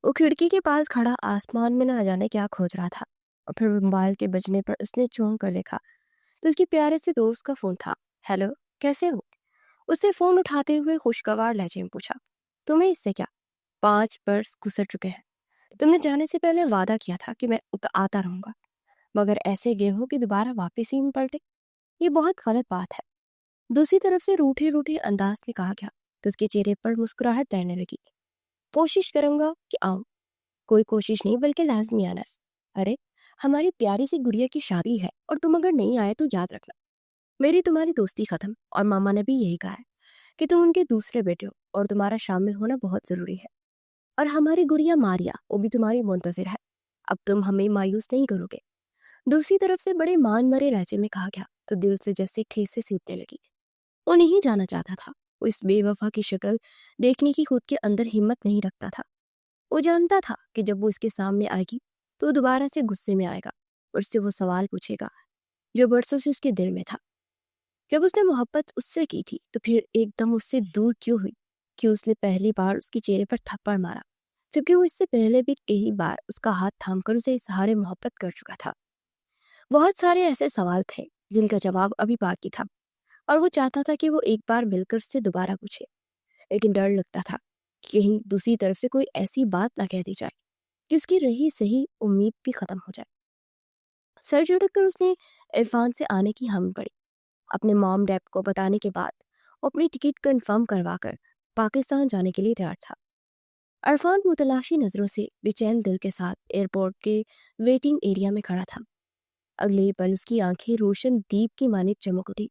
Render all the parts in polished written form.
وہ کھڑکی کے پاس کھڑا آسمان میں نہ جانے کیا کھوج رہا تھا، اور پھر موبائل کے بجنے پر اس نے چونک کر دیکھا تو اس کے پیارے سے دوست کا فون تھا۔ ہیلو، کیسے ہو؟ اس نے فون اٹھاتے ہوئے خوشگوار لہجے میں پوچھا۔ تمہیں اس سے کیا؟ 5 برس گزر چکے ہیں، تم نے جانے سے پہلے وعدہ کیا تھا کہ میں آتا رہوں گا، مگر ایسے گئے ہو کہ دوبارہ واپس ہی نہیں پلٹے۔ یہ بہت غلط بات ہے، دوسری طرف سے روٹھے روٹھے انداز میں کہا گیا تو اس کے چہرے پر مسکراہٹ تیرنے لگی۔ کوشش کروں گا کہ آؤں، کوئی کوشش نہیں بلکہ لازمی آنا ہے۔ ارے ہماری پیاری سی گڑیا کی شادی ہے، اور تم اگر نہیں آئے تو یاد رکھنا میری تمہاری دوستی ختم، اور ماما نے بھی یہی کہا ہے کہ تم ان کے دوسرے بیٹے ہو اور تمہارا شامل ہونا بہت ضروری ہے، اور ہماری گڑیا ماریا وہ بھی تمہاری منتظر ہے، اب تم ہمیں مایوس نہیں کرو گے۔ دوسری طرف سے بڑے مان مرے لہجے میں کہا گیا تو دل سے جیسے ٹھیس سے سیٹنے لگی۔ وہ نہیں جانا چاہتا تھا، وہ اس بے وفا کی شکل دیکھنے کی خود کے اندر ہمت نہیں رکھتا تھا۔ وہ جانتا تھا کہ جب وہ اس کے سامنے آئے گی تو وہ دوبارہ سے غصے میں آئے گا اور اس سے وہ سوال پوچھے گا جو برسوں سے اس کے دل میں تھا۔ جب اس نے محبت اس سے کی تھی تو پھر ایک دم اس سے دور کیوں ہوئی؟ کہ اس نے پہلی بار اس کے چہرے پر تھپڑ مارا، جبکہ وہ اس سے پہلے بھی کئی بار اس کا ہاتھ تھام کر اسے اظہار محبت کر چکا تھا۔ بہت سارے ایسے سوال تھے جن کا جواب ابھی باقی تھا، اور وہ چاہتا تھا کہ وہ ایک بار مل کر اس سے دوبارہ پوچھے، لیکن ڈر لگتا تھا کہ کہیں دوسری طرف سے کوئی ایسی بات نہ کہہ دی جائے کہ اس کی رہی صحیح امید بھی ختم ہو جائے۔ سر جھٹک کر اس نے عرفان سے آنے کی ہم پڑی۔ اپنے موم ڈیڈ کو بتانے کے بعد وہ اپنی ٹکٹ کنفرم کروا کر پاکستان جانے کے لیے تیار تھا۔ عرفان متلاشی نظروں سے بے چین دل کے ساتھ ایئرپورٹ کے ویٹنگ ایریا میں کھڑا تھا۔ اگلے ہی پل اس کی آنکھیں روشن دیپ کی مانند چمک اٹھی۔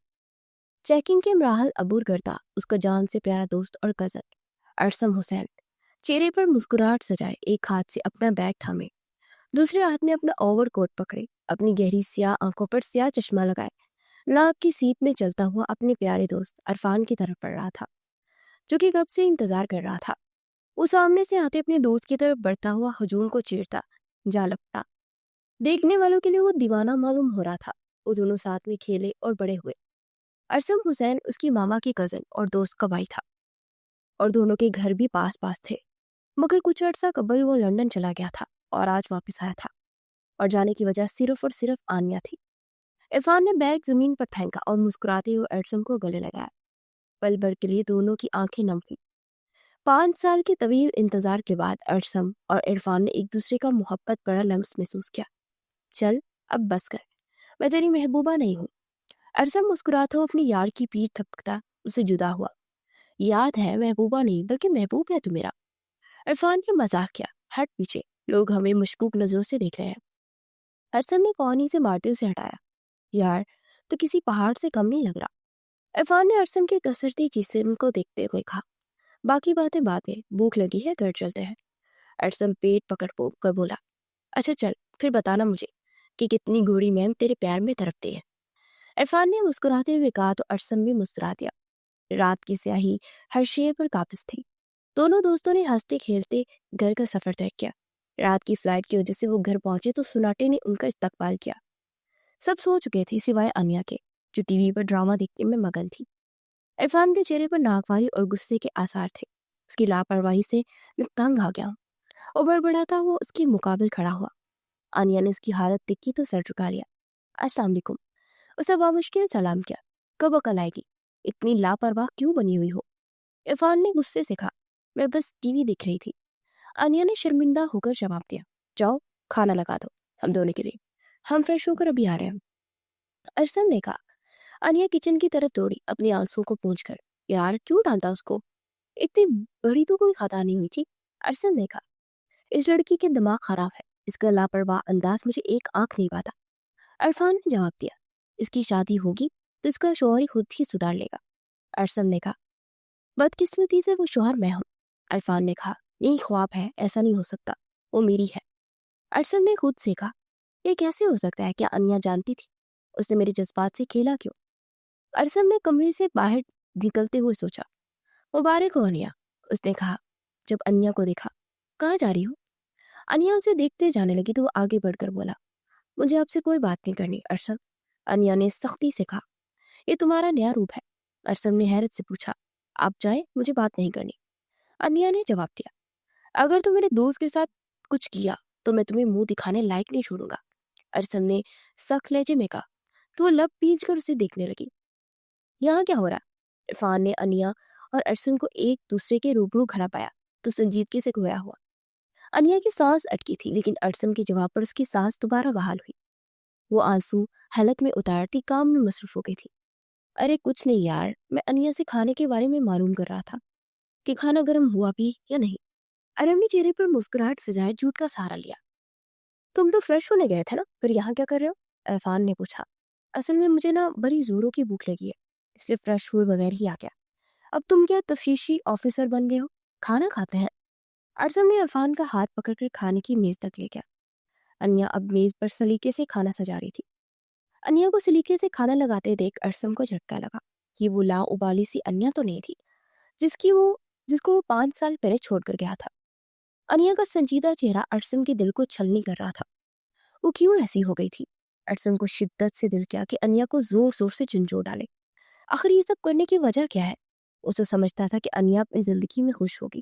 چیکنگ کے مراحل عبور کرتا اس کا جان سے پیارا دوست اور کزن ارسم حسین چہرے پر مسکراہٹ سجائے ایک ہاتھ سے اپنا بیگ تھامے، دوسرے ہاتھ میں اپنا اوور کوٹ پکڑے، اپنی گہری سیاہ آنکھوں پر سیاہ چشمہ لگائے ناک کی سیٹ میں چلتا ہوا اپنے پیارے دوست عرفان کی طرف بڑھ رہا تھا، جو کہ کب سے انتظار کر رہا تھا۔ وہ سامنے سے آتے اپنے دوست کی طرف بڑھتا ہوا ہجوم کو چیرتا جا لپٹا۔ دیکھنے والوں کے لیے وہ دیوانہ معلوم ہو رہا تھا۔ وہ دونوں ساتھ میں کھیلے اور بڑے ہوئے۔ ارسم حسین اس کی ماما کی کزن اور دوست کا بھائی تھا، اور دونوں کے گھر بھی پاس پاس تھے، مگر کچھ عرصہ قبل وہ لندن چلا گیا تھا اور آج واپس آیا تھا، اور جانے کی وجہ صرف اور صرف آنیہ تھی۔ عرفان نے بیگ زمین پر پھینکا اور مسکراتے ہوئے ارسم کو گلے لگایا۔ پل بھر کے لیے دونوں کی آنکھیں نم ہوئی۔ 5 سال کے طویل انتظار کے بعد ارسم اور عرفان نے ایک دوسرے کا محبت بڑا لمس محسوس کیا۔ چل اب بس کر، میں تیری محبوبہ نہیں ہوں۔ ارسم مسکراتا ہوا اپنی یار کی پیٹھ تھپکتا اسے جدا ہوا۔ یاد ہے محبوبہ نہیں بلکہ محبوب ہے تو میرا۔ عرفان نے مزاح کیا، ہٹ پیچھے، لوگ ہمیں مشکوک نظروں سے دیکھ رہے ہیں۔ ارسم نے کونی سے مارتے اسے ہٹایا۔ یار تو کسی پہاڑ سے کم نہیں لگ رہا۔ عرفان نے ارسم کے کسرتی جسم کو دیکھتے ہوئے کہا، باقی باتیں، بھوک لگی ہے، گھر چلتے ہیں۔ ارسم پیٹ پکڑ کر بولا، اچھا چل پھر بتانا مجھے کہ کتنی گھوڑی میم تیرے پیار میں تڑپتی ہے۔ عرفان نے مسکراتے ہوئے کہا تو ارسم بھی مسکرا دیا۔ رات کی سیاہی ہر شے پر قابض تھی۔ دونوں دوستوں نے ہنستے کھیلتے گھر کا سفر طے کیا۔ رات کی فلائٹ کی وجہ سے وہ گھر پہنچے تو سناٹے نے ان کا استقبال کیا۔ سب سو چکے تھے سوائے انیا کے، جو ٹی وی پر ڈرامہ دیکھنے میں مگن تھی۔ عرفان کے چہرے پر ناگواری اور غصے کے آثار تھے۔ اس کی لاپرواہی سے میں تنگ آ گیا ہوں۔ اور بڑبڑاتا وہ اس کے مقابل کھڑا ہوا۔ انیا نے اس کی حالت دیکھی تو سر جھکا لیا۔ السلام علیکم، اسے بامشکل سلام کیا۔ کب عقل آئے گی، اتنی لاپرواہ کیوں بنی ہوئی ہو؟ عرفان نے غصے سے کہا، میں بس ٹی وی دیکھ رہی تھی۔ انیا نے شرمندہ ہو کر جواب دیا، جاؤ کھانا لگا دو ہم دونوں کے لیے، ہم فریش ہو کر ابھی آ رہے ہیں۔ ارسم نے کہا۔ انیا کچن کی طرف دوڑی اپنی آنسوں کو پونچھ کر، یار کیوں ڈانٹا اس کو، اتنی بڑی تو کوئی خطا نہیں ہوئی تھی۔ ارسم نے کہا، اس لڑکی کے دماغ خراب ہے، اس کا لاپرواہ انداز مجھے ایک آنکھ نہیں پاتا۔ عرفان نے جواب دیا، اس کی شادی ہوگی تو اس کا شوہر ہی خود ہی سدھار لے گا۔ ارسم نے کہا، بدقسمتی سے وہ شوہر میں ہوں۔ عرفان نے کہا، یہی خواب ہے، ایسا نہیں ہو سکتا، وہ میری ہے۔ ارسم نے خود سے کہا، یہ کیسے ہو سکتا ہے، کیا انیا جانتی تھی؟ اس نے میرے جذبات سے کھیلا کیوں؟ ارسم نے کمرے سے باہر نکلتے ہوئے سوچا۔ مبارک ہو انیا، اس نے کہا جب انیا کو دیکھا۔ کہاں جا رہی ہو؟ انیا اسے دیکھتے جانے لگی تو وہ آگے بڑھ کر بولا، مجھے آپ سے کوئی بات نہیں کرنی ارسم۔ انیا نے سختی سے کہا، یہ تمہارا نیا روپ ہے۔ ارسم نے حیرت سے پوچھا، آپ جائیں، مجھے بات نہیں کرنی۔ انیا نے جواب دیا۔ اگر تم میرے دوست کے ساتھ کچھ کیا تو میں تمہیں منہ دکھانے لائق نہیں چھوڑوں گا، ارسم نے سخت لہجے میں کہا۔ تو وہ لب پیچ کر اسے دیکھنے لگی۔ یہاں کیا ہو رہا؟ عرفان نے انیا اور ارسم کو ایک دوسرے کے روبرو کھڑا پایا تو سنجیدگی سے گویا ہوا۔ انیا کی سانس اٹکی تھی، لیکن ارسم کے جواب پر اس کی سانس دوبارہ بحال ہوئی۔ وہ آنسو حلق میں اتارتی کام میں مصروف ہو گئی تھی۔ ارے کچھ نہیں یار، میں انیا سے کھانے کے بارے میں معلوم کر رہا تھا کہ کھانا گرم ہوا بھی یا نہیں۔ ارم نے چہرے پر مسکراہٹ سجائے جھوٹ کا سہارا لیا۔ تم تو فریش ہونے گئے تھے نا، پھر یہاں کیا کر رہے ہو؟ عرفان نے پوچھا۔ اصل میں مجھے نا بڑی زوروں کی بھوک لگی ہے، اس لیے فریش ہوئے بغیر ہی آ گیا۔ اب تم کیا تفتیشی آفیسر بن گئے ہو؟ کھانا کھاتے ہیں۔ ارسم نے عرفان کا ہاتھ پکڑ کر کھانے کی میز تک لے گیا۔ انیا اب میز پر سلیقے سے کھانا سجا رہی تھی۔ انیا کو سلیقے سے کھانا لگاتے دیکھ ارسم کو جھٹکا لگا کہ وہ لا ابالی سی انیا تو نہیں تھی جس کو وہ 5 سال پہلے چھوڑ کر گیا تھا۔ انیا کا سنجیدہ چہرہ ارسم کے دل کو چھلنی کر رہا تھا۔ وہ کیوں ایسی ہو گئی تھی؟ ارسم کو شدت سے دل کیا کہ انیا کو زور زور سے جھنجھوڑ ڈالے۔ آخر یہ سب کرنے کی وجہ کیا ہے؟ اسے سمجھتا تھا کہ انیا اپنی زندگی میں خوش ہوگی،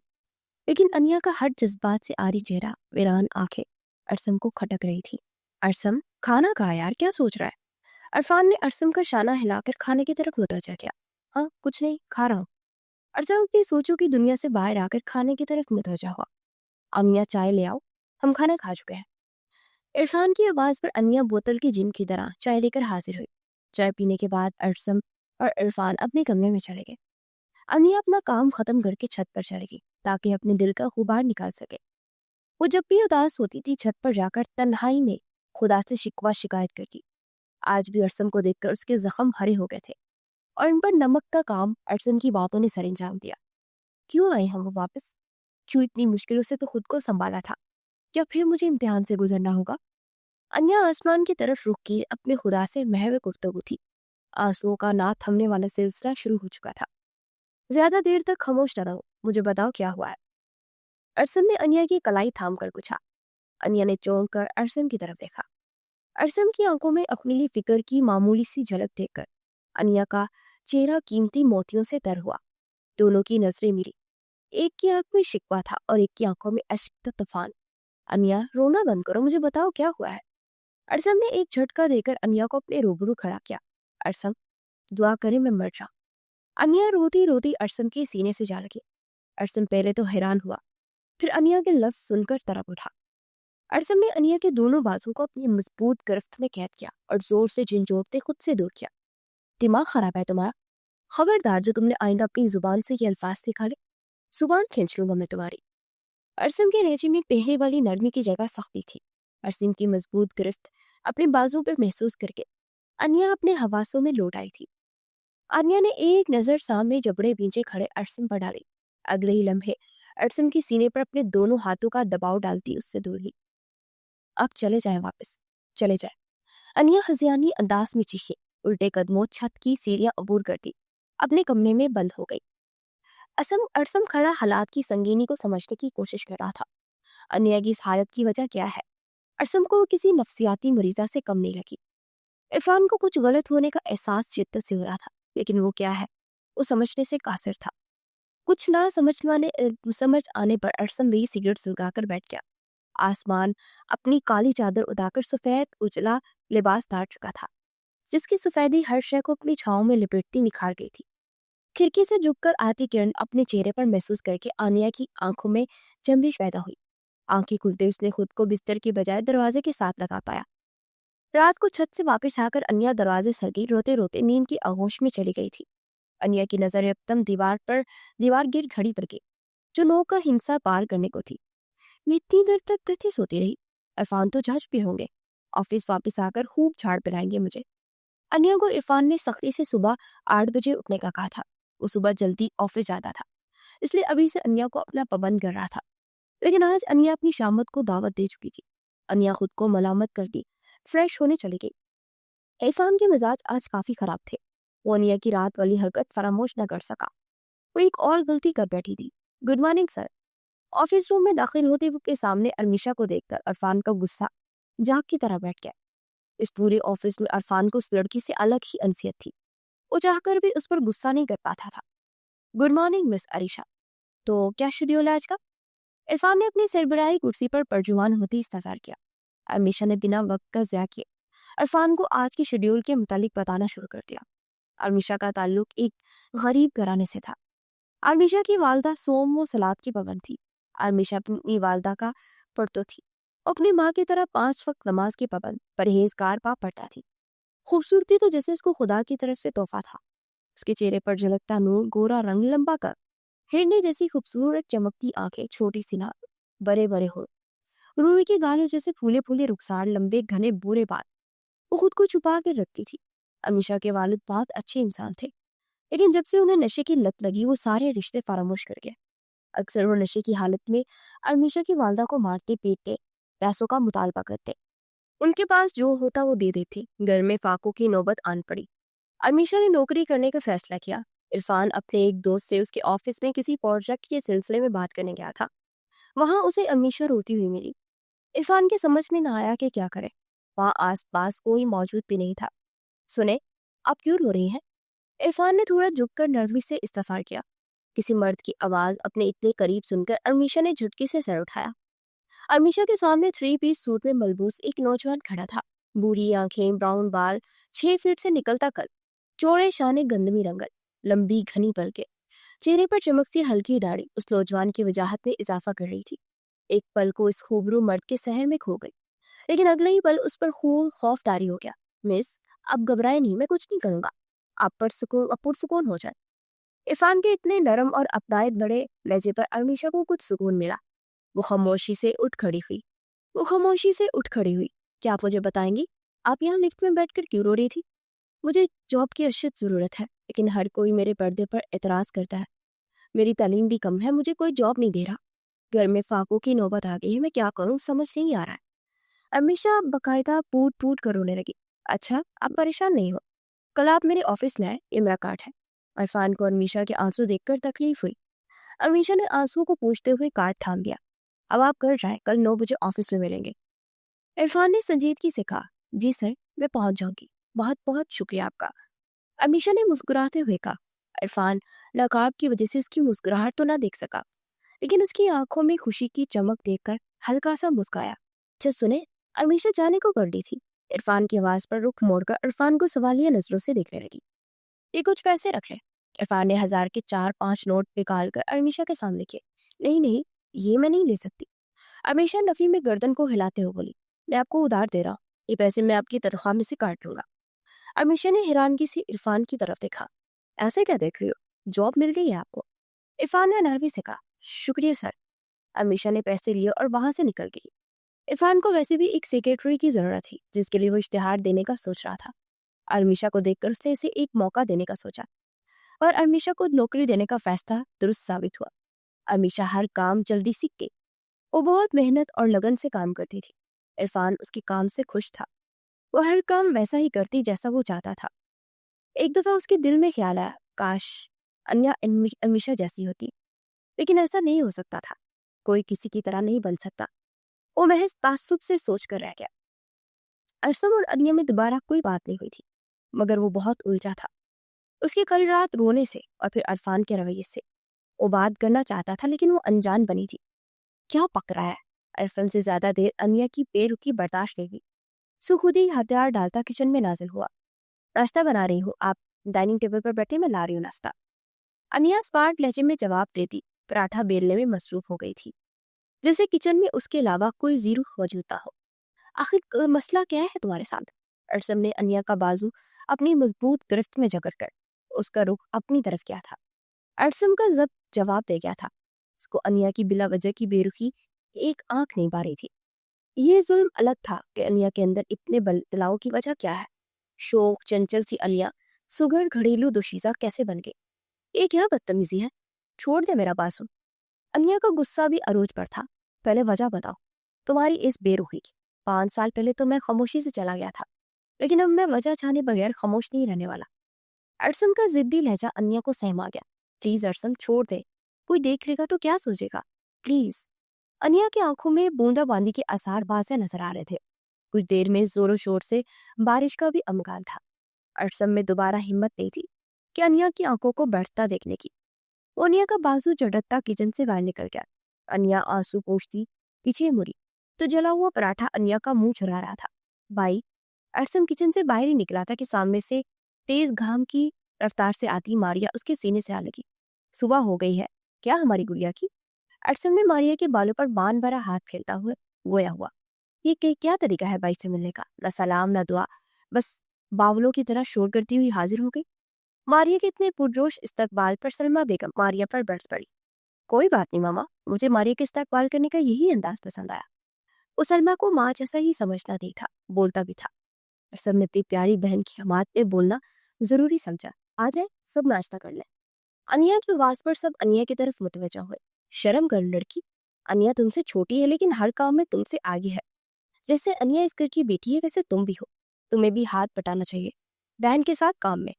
لیکن انیا کا ہر جذبات سے آری چہرہ، ویران آنکھیں ارسم کو کھٹک رہی تھی۔ ارسم کھانا کھا یار، کیا سوچ رہا ہے؟ عرفان نے ارسم کا شانہ ہلا کر کھانے کی طرف متوجہ کیا۔ ہاں کچھ نہیں، کھا رہا ہوں۔ ارسم اپنی سوچوں کی دنیا سے باہر آ کر کھانے کی طرف متوجہ ہوا۔ امیا چائے لے آؤ، ہم کھانا کھا چکے ہیں۔ عرفان کی آواز پر انیا بوتل کی جن کی طرح چائے لے کر حاضر ہوئی۔ چائے پینے کے بعد ارسم اور عرفان اپنے کمرے میں چلے گئے۔ انیا اپنا کام ختم کر کے چھت پر چلے گئی تاکہ اپنے دل کا غبار نکال سکے۔ وہ جب بھی اداس ہوتی تھی چھت پر جا کر تنہائی میں خدا سے شکوہ شکایت کرتی۔ آج بھی ارسم کو دیکھ کر اس کے زخم ہرے ہو گئے تھے اور ان پر نمک کا کام ارسم کی باتوں نے سر انجام دیا۔ کیوں آئے ہم وہ واپس؟ کیوں اتنی مشکلوں سے تو خود کو سنبھالا تھا؟ کیا پھر مجھے امتحان سے گزرنا ہوگا؟ انیا آسمان کی طرف رخ کی اپنے خدا سے محو گفتگو تھی۔ آنسوؤں کا نہ تھمنے والا سلسلہ شروع ہو چکا تھا۔ زیادہ دیر تک خاموش نہ رہو، مجھے بتاؤ کیا ہوا ہے؟ ارسم نے انیا کی کلائی تھام کر پوچھا۔ انیا نے چونک کر ارسم کی طرف دیکھا۔ ارسم کی آنکھوں میں اپنی لی فکر کی معمولی سی جھلک دیکھ کر انیا کا چہرہ قیمتی موتیوں سے تر ہوا۔ دونوں کی نظریں ملی۔ ایک کی آنکھ میں شکوہ تھا اور ایک کی آنکھوں میں اشک کا طوفان۔ انیا رونا بند کرو، مجھے بتاؤ کیا ہوا ہے؟ ارسم نے ایک جھٹکا دے کر انیا کو اپنے روبرو کھڑا کیا۔ ارسم دعا کرے میں مر جاؤں۔ انیا روتی روتی ارسم کے سینے سے جا لگی۔ ارسم پہلے تو حیران ہوا، پھر انیا کے لفظ سن کر تڑپ اٹھا۔ ارسم نے انیا کے دونوں بازو کو اپنی مضبوط گرفت میں قید کیا اور زور سے جھنجھوڑتے خود سے دور کیا۔ دماغ خراب ہے تمہارا؟ خبردار جو تم نے آئندہ اپنی زبان سے یہ الفاظ نکالے، زبان کھینچ لوں گا میں تمہاری۔ ارسم کے لہجے میں پہلے والی نرمی کی جگہ سختی تھی۔ ارسم کی مضبوط گرفت اپنے بازو پر محسوس کر کے انیا اپنے حواسوں میں لوٹ آئی تھی۔ انیا نے ایک نظر سامنے جبڑے بیچے کھڑے ارسم پر ڈالی۔ اگلے ہی لمحے ارسم کی سینے پر اپنے دونوں ہاتھوں کا دباؤ ڈالتی اس سے دور ہوئی۔ اب چلے جائیں واپس، چلے جائیں۔ انیا خزیانی انداز میں چیخی، الٹے قدموں چھت کی سیڑھیاں عبور کرتی اپنے کمرے میں بند ہو گئی۔ ارسم کھڑا حالات کی سنگینی کو سمجھنے کی کوشش کر رہا تھا۔ انیا کی اس حالت کی وجہ کیا ہے؟ ارسم کو کسی نفسیاتی مریضہ سے کم نہیں لگی۔ عرفان کو کچھ غلط ہونے کا احساس شدت سے ہو رہا تھا، لیکن وہ کیا ہے وہ سمجھنے سے قاصر تھا۔ کچھ نہ سمجھ آنے پر ارسم بھی سگریٹ سلگا کر بیٹھ گیا۔ آسمان اپنی کالی چادر اڑا کر سفید اجلا لباس دار چکا تھا، جس کی سفیدی ہر شے کو اپنی چھاؤں میں لپیٹتی نکھار گئی تھی۔ کھڑکی سے جھک کر آتی کرن اپنے چہرے پر محسوس کر کے انیا کی آنکھوں میں جنبش پیدا ہوئی۔ آنکھیں کھلتے اس نے خود کو بستر کی بجائے دروازے کے ساتھ لگا پایا۔ رات کو چھت سے واپس آ کر انیا دروازے سر گئی، روتے روتے نیند کی آغوش میں چلی گئی تھی۔ انیا کی نظر یکدم دیوار گر گھڑی پر گئی جو 9 کا ہنسا پار کرنے کو تھی۔ میں اتنی دیر تک کیسے سوتی رہی؟ عرفان تو جا چکے ہوں گے، آفس واپس آ کر خوب جھاڑ پلائیں گے مجھے۔ انیا کو عرفان نے سختی سے صبح 8 بجے اٹھنے کا کہا تھا۔ وہ صبح جلدی آفس جاتا تھا، اس لیے ابھی سے انیا کو اپنا پابند کر رہا تھا، لیکن آج انیا اپنی شامت کو دعوت دے چکی تھی۔ انیا خود کو ملامت کرتی فریش ہونے چلی گئی۔ عرفان کے مزاج آج کافی خراب تھے۔ وہ انیا کی رات والی حرکت فراموش نہ کر سکا۔ وہ ایک اور غلطی کر بیٹھی تھی۔ Good morning sir. آفس روم میں داخل ہوتے وقت کے سامنے ارمیشا کو دیکھ کر عرفان کا غصہ جاگ کی طرح بیٹھ گیا۔ اس پورے آفس میں عرفان کو اس لڑکی سے الگ ہی انسیت تھی۔ وہ چاہ کر بھی اس پر غصہ نہیں کر پاتا تھا۔ گڈ مارننگ مس عریشہ، تو کیا شیڈیول ہے آج کا؟ इरफान ने अपनी सरबराही कुर्सी पर परजुमान होते ही इस्तफार किया। अमीशा ने बिना वक्त का ज़ाया किए इरफान को आज के शेड्यूल के मुतालिक बताना शुरू कर दिया। अमीशा का ताल्लुक एक गरीब घराने से था। अमीशा की वालदा सोम व सलाद की पाबंद थी। अमीशा अपनी वालदा का पढ़तो थी। अपनी माँ की तरह 5 वक्त नमाज की पाबंद परहेजगार पा पड़ता थी। खूबसूरती तो जैसे उसको खुदा की तरफ से तोहफा था। उसके चेहरे पर झलकता नूर, गोरा रंग, लंबा कर, हिरनी जैसी खूबसूरत चमकती आंखें, छोटी सी नाक, बड़े बड़े होठ, रूई के गालों जैसे फूले फूले रुखसार, लंबे घने बुरे बाल। वो खुद को छुपा कर रखती थी। अमीशा के वालिद बहुत अच्छे इंसान थे, लेकिन जब से उन्हें नशे की लत लगी वो सारे रिश्ते फरामोश कर गए। अक्सर वो नशे की हालत में अमीशा की वालदा को मारते पीटते, पैसों का मुतालबा करते। उनके पास जो होता वो दे देते। घर में फाकों की नौबत आन पड़ी। अमीशा ने नौकरी करने का फैसला किया। इरफान अपने एक दोस्त से उसके ऑफिस में किसी प्रोजेक्ट के सिलसिले में बात करने गया था। वहां उसे अमीशा रोती हुई मिली। इरफान के समझ में ना आया कि क्या करे। वहां आसपास कोई मौजूद भी नहीं था। सुने, आप क्यों रो रही हैं? इरफान ने थोड़ा झुककर नरमी से इस्तफार किया। किसी मर्द की आवाज अपने इतने करीब सुनकर अमीशा ने झटके से सर उठाया। अमीशा के सामने 3 पीस सूट में मलबूस एक नौजवान खड़ा था। बूढ़ी आंखें, ब्राउन बाल, 6 फीट से निकलता कद, चौड़े शाने, गंदमी रंगत, लंबी घनी पलकें, चेहरे पर चमकती हल्की दाढ़ी उस नौजवान की वजाहत में इजाफा कर रही थी। एक पल को इस खूबरू मर्द के शहर में खो गई, लेकिन अगले ही पल उस पर खूब खौफ तारी हो गया। मिस, अब घबराए नहीं, मैं कुछ नहीं करूंगा। आप पुरसुकून हो जाए। इरफान के इतने नरम और अपनायत बड़े लहजे पर अमीशा को कुछ सुकून मिला। वो खामोशी से उठ खड़ी हुई। क्या आप मुझे बताएंगी, आप यहाँ लिफ्ट में बैठकर क्यों रो रही थी? मुझे जॉब की अशद जरूरत है, लेकिन हर कोई मेरे पर्दे पर एतराज करता है। मेरी तालीम भी कम है, मुझे कोई जॉब नहीं दे रहा। घर में फाकों की नौबत आ गई है, मैं क्या करूँ समझ नहीं आ रहा है। अमीशा बकायदा पूट पूट कर रोने लगी। अच्छा, आप परेशान नहीं हो, कल आप मेरे ऑफिस में आए, ये मेरा कार्ड है। इरफान को अमीशा के आंसू देखकर तकलीफ हुई। अमीशा ने आंसुओं को पूछते हुए कार्ड थाम दिया। अब आप घर जाएं, कल 9 बजे ऑफिस में मिलेंगे। इरफान ने संजीदगी से कहा, जी सर, मैं पहुंच जाऊंगी, बहुत बहुत शुक्रिया आपका। अमीशा ने मुस्कुराते हुए कहा। इरफान नकाब की वजह से उसकी मुस्कुराहट तो ना देख सका, लेकिन उसकी आंखों में खुशी की चमक देखकर हल्का सा मुस्काया। अच्छा सुने, अमीशा जाने को कर दी थी। इरफान की आवाज पर रुख मोड़कर इरफान को सवालिया नजरों से देखने लगी। ये कुछ पैसे रख ले। इरफान ने 1000 के 4-5 नोट निकाल कर अमीशा के सामने किए। नहीं नहीं, ये मैं नहीं ले सकती। अमीशा नफी में गर्दन को हिलाते हुए बोली, मैं आपको उधार दे रहा हूँ, ये पैसे मैं आपकी तनख्वाह में से काट लूंगा। अमीशा ने हैरानगी से इरफान की तरफ देखा। ऐसे क्या देख रही हो, जॉब मिल गई है आपको? इरफान ने नरमी से कहा, शुक्रिया सर। अमीशा ने पैसे लिए और वहां से निकल गई। इरफान को वैसे भी एक सेक्रेटरी की जरूरत थी, जिसके लिए वो इश्तिहार देने का सोच रहा था। अमीशा को देखकर उसने इसे एक मौका देने का सोचा, और अमीशा को नौकरी देने का फैसला दुरुस्त साबित हुआ। अमीशा हर काम जल्दी सीख गई। वो बहुत मेहनत और लगन से काम करती थी। इरफान उसके काम से खुश था। वो हर काम वैसा ही करती जैसा वो चाहता था। एक दफा उसके दिल में ख्याल आया, काश अन्या अमीशा जैसी होती, लेकिन ऐसा नहीं हो सकता था। कोई किसी की तरह नहीं बन सकता। वो महज ताज्जुब से सोच कर रह गया। अरसम और अन्या में दोबारा कोई बात नहीं हुई थी, मगर वो बहुत उलझा था, उसकी कल रात रोने से और फिर अरफान के रवैये से। वो बात करना चाहता था, लेकिन वो अनजान बनी थी। क्या पक रहा है? अरफान से ज्यादा देर अन्या की बेरुखी बर्दाश्त नहीं हुई। सो खुद ही हथियार डालता किचन में नाजिल हुआ। नाश्ता बना रही हूँ, आप डाइनिंग टेबल पर बैठे, मैं ला रही हूँ नाश्ता। अनिया स्मार्ट लहजे में जवाब देती पराठा बेलने में मसरूफ हो गई थी, जैसे किचन में उसके अलावा कोई जीरो मौजूद ना हो। आखिर मसला क्या है तुम्हारे साथ? अरसम ने अनिया का बाजू अपनी मजबूत गिरफ्त में जकड़ कर उसका रुख अपनी तरफ किया था। अरसम का जब जवाब दे गया था। उसको अनिया की बिला वजह की बेरुखी एक आंख नहीं पा रही थी। ये जुल्म अलग था कि अनिया के अंदर इतने बदलाव की वजह क्या है। शोक चंचल सी अनिया सुगर घरेलू दोशीजा कैसे बन गई? ये क्या बदतमीजी है? छोड़ दे मेरा बासु। अनिया का गुस्सा भी अरूज पर था। पहले वजह बताओ तुम्हारी इस बेरुखी की। 5 साल पहले तो मैं खामोशी से चला गया था, लेकिन अब मैं वजह चाहने बगैर खामोश नहीं रहने वाला। अरसम का जिद्दी लहजा अनिया को सहमा गया। प्लीज अरसम, छोड़ दे, कोई देख लेगा तो क्या सोचेगा, प्लीज। अनिया की आंखों में बूंदाबांदी के आसार बाज़ नजर आ रहे थे। कुछ देर में जोरों शोर से बारिश का भी अमकान था। अरसम में दोबारा हिम्मत नहीं थी कि अनिया की आंखों को बढ़ता देखने की। वो अनिया का बाजू झटकता किचन से बाहर निकल गया। अन्या आंसू पोंछती पीछे मुड़ी तो जला हुआ पराठा अन्या का मुंह चुरा रहा था। भाई, अरसम किचन से बाहर ही निकला था कि सामने से तेज घाम की रफ्तार से आती मारिया उसके सीने से आ लगी। सुबह हो गई है क्या हमारी गुड़िया की? अरसम ने मारिया के बालों पर बान भरा हाथ फेरता हुआ गोया हुआ। ये क्या तरीका है भाई से मिलने का? न सलाम न दुआ, बस बावलों की तरह शोर करती हुई हाजिर हो गई। मारिया के इतने पुरजोश इस्तकबाल पर सलमा बेगम मारिया पर बरस पड़ी। कोई बात नहीं मामा, मुझे मारिया के इस्तकबाल करने का यही अंदाज पसंद आया। वो सलमा को माँ जैसा ही समझता नहीं था, बोलता भी था। अरसम ने अपनी प्यारी बहन की हमात में बोलना जरूरी समझा। आ जाए, सब नाश्ता कर ले। अनिया की आवाज पर सब अनिया की तरफ मुतवज्जा हुए। शर्म कर लड़की, अनिया तुमसे छोटी है लेकिन हर काम में तुमसे आगे है। जैसे अनिया इस घर की बेटी है वैसे तुम भी हो, तुम्हें भी हाथ बटाना चाहिए बहन के साथ काम में।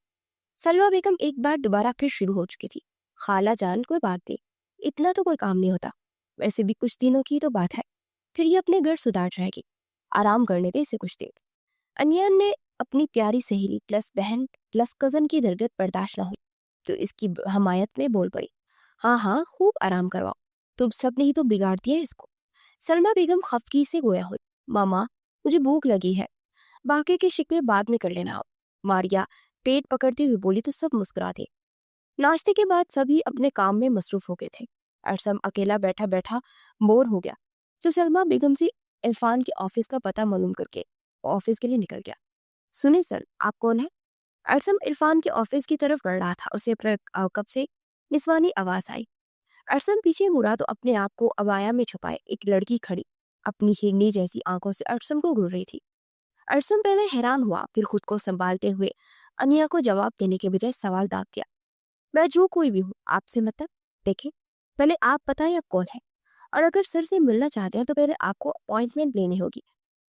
सलमा बेगम एक बार दोबारा फिर शुरू हो चुकी थी। खाला जान कोई बात नहीं, इतना तो कोई काम नहीं होता, वैसे भी कुछ दिनों की तो बात है, फिर ये अपने घर सुधार जाएगी, आराम करने दे इसे कुछ देर। अनिया ने अपनी प्यारी सहेली प्लस बहन प्लस कजन की दरगत बर्दाश्त न हुई तो इसकी हमायत में बोल पड़ी। हाँ हाँ, खूब आराम करवाओ, तुम सब ने ही तो बिगाड़ दिया इसको। सलमा बेगम खफकी से गोया हुई। मामा, मुझे भूख लगी है, बाकी के शिकवे बाद में कर लेना हो। मारिया पेट पकड़ती हुई बोली तो सब मुस्कुरा थे। नाश्ते के बाद सभी अपने काम में मसरूफ हो गए थे। अरसम अकेला बैठा बैठा बोर हो गया तो सलमा बेगम से इरफान के ऑफिस का पता मालूम करके ऑफिस के लिए निकल गया। सुने सर, आप कौन है? अरसम इरफान के ऑफिस की तरफ बढ़ रहा था। उसे कब से निस्वानी आवाज आई। अरसम पीछे मुड़ा तो अपने आप को अबाया में छुपाए एक लड़की खड़ी अपनी हिरनी जैसी आंखों से अरसम को घूर रही थी। अरसम पहले हैरान हुआ, फिर खुद को संभालते हुए अनिया को जवाब देने के बजाय सवाल दाग दिया। मैं जो कोई भी हूँ, आपसे मतलब देखे, पहले आप बताएं आप कौन है, और अगर सर से मिलना चाहते हैं तो पहले आपको अपॉइंटमेंट लेनी होगी।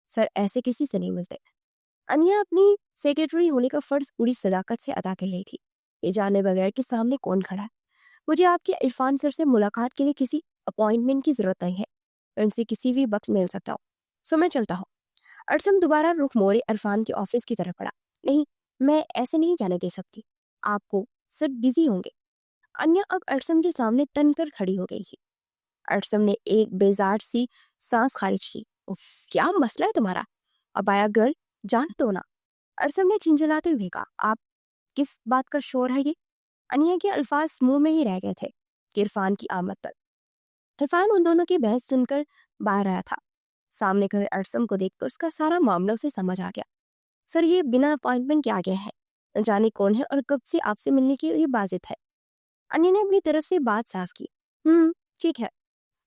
सर ऐसे किसी से नहीं मिलते। अनिया अपनी सेक्रेटरी होने का फर्ज पूरी सदाकत से अदा कर रही थी, ये जाने बगैर कि सामने कौन खड़ा है। मुझे आपके इरफान सर से मुलाकात के लिए किसी अपॉइंटमेंट की जरूरत नहीं है, मैं उनसे किसी भी वक्त मिल सकता हूँ, सो मैं चलता हूँ। अरसम दोबारा रुख मोड़े इरफान के ऑफिस की तरफ बढ़ा। नहीं, मैं ऐसे नहीं जाने दे सकती, आपको सर बिजी होंगे। अन्या अब अरसम के सामने तनकर खड़ी हो गई थी। अरसम ने एक बेजार सी सांस खारिज की। उफ, क्या मसला है तुम्हारा? अब आया गर्ल, जान दो ना। अरसम ने झिंझलाते हुए कहा। आप किस बात का शोर है ये? अनिया के अल्फाज मुंह में ही रह गए थे कि इरफान की आमद पर। इरफान उन दोनों की बहस सुनकर बाहर आया था। सामने खड़े अरसम को देखकर उसका सारा मामला उसे समझ आ गया। सर, ये बिना अपॉइंटमेंट के आ गए हैं, न जाने कौन है और कब से आपसे मिलने की ये बाजित है। अन्या ने अपनी तरफ से बात साफ की। ठीक है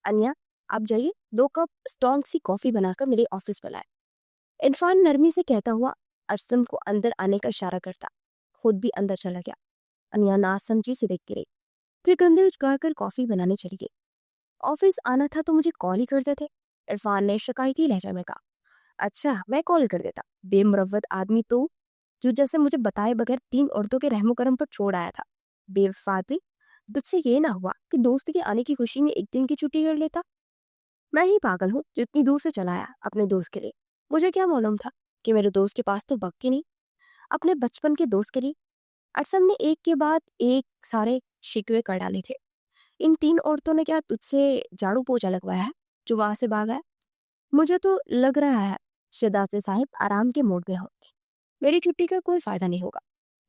अन्या, आप जाइए, 2 कप स्ट्रॉन्ग सी कॉफी बनाकर मेरे ऑफिस बुलाए। इरफान नरमी से कहता हुआ अरसम को अंदर आने का इशारा करता खुद भी अंदर चला गया। अन्या नासमझी से देखती रही, फिर कंधे उचकाकर कॉफी बनाने चली गई। ऑफिस आना था तो मुझे कॉल ही करते थे, इरफान ने शिकायती लहजा में कहा। अच्छा, मैं कॉल कर देता, बेमुरव्वत आदमी तो, जो जैसे मुझे बताए बगैर 3 औरतों के रहमो करम पर छोड़ आया था। बेवफा आदमी, तुझसे ये ना हुआ कि दोस्त के आने की खुशी में एक दिन की छुट्टी कर लेता। मैं ही पागल हूँ जो इतनी दूर से चला आया अपने दोस्त के लिए। मुझे क्या मालूम था कि मेरे दोस्त के पास तो वक्त ही नहीं अपने बचपन के दोस्त के लिए। अरसम ने एक के बाद एक सारे शिकवे कर डाले थे। इन 3 औरतों ने क्या तुझसे झाड़ू पोछा लगवाया है जो वहां से भागा है? मुझे तो लग रहा है शहजादे साहिब आराम के मूड में होंगे। मेरी छुट्टी का कोई फायदा नहीं होगा,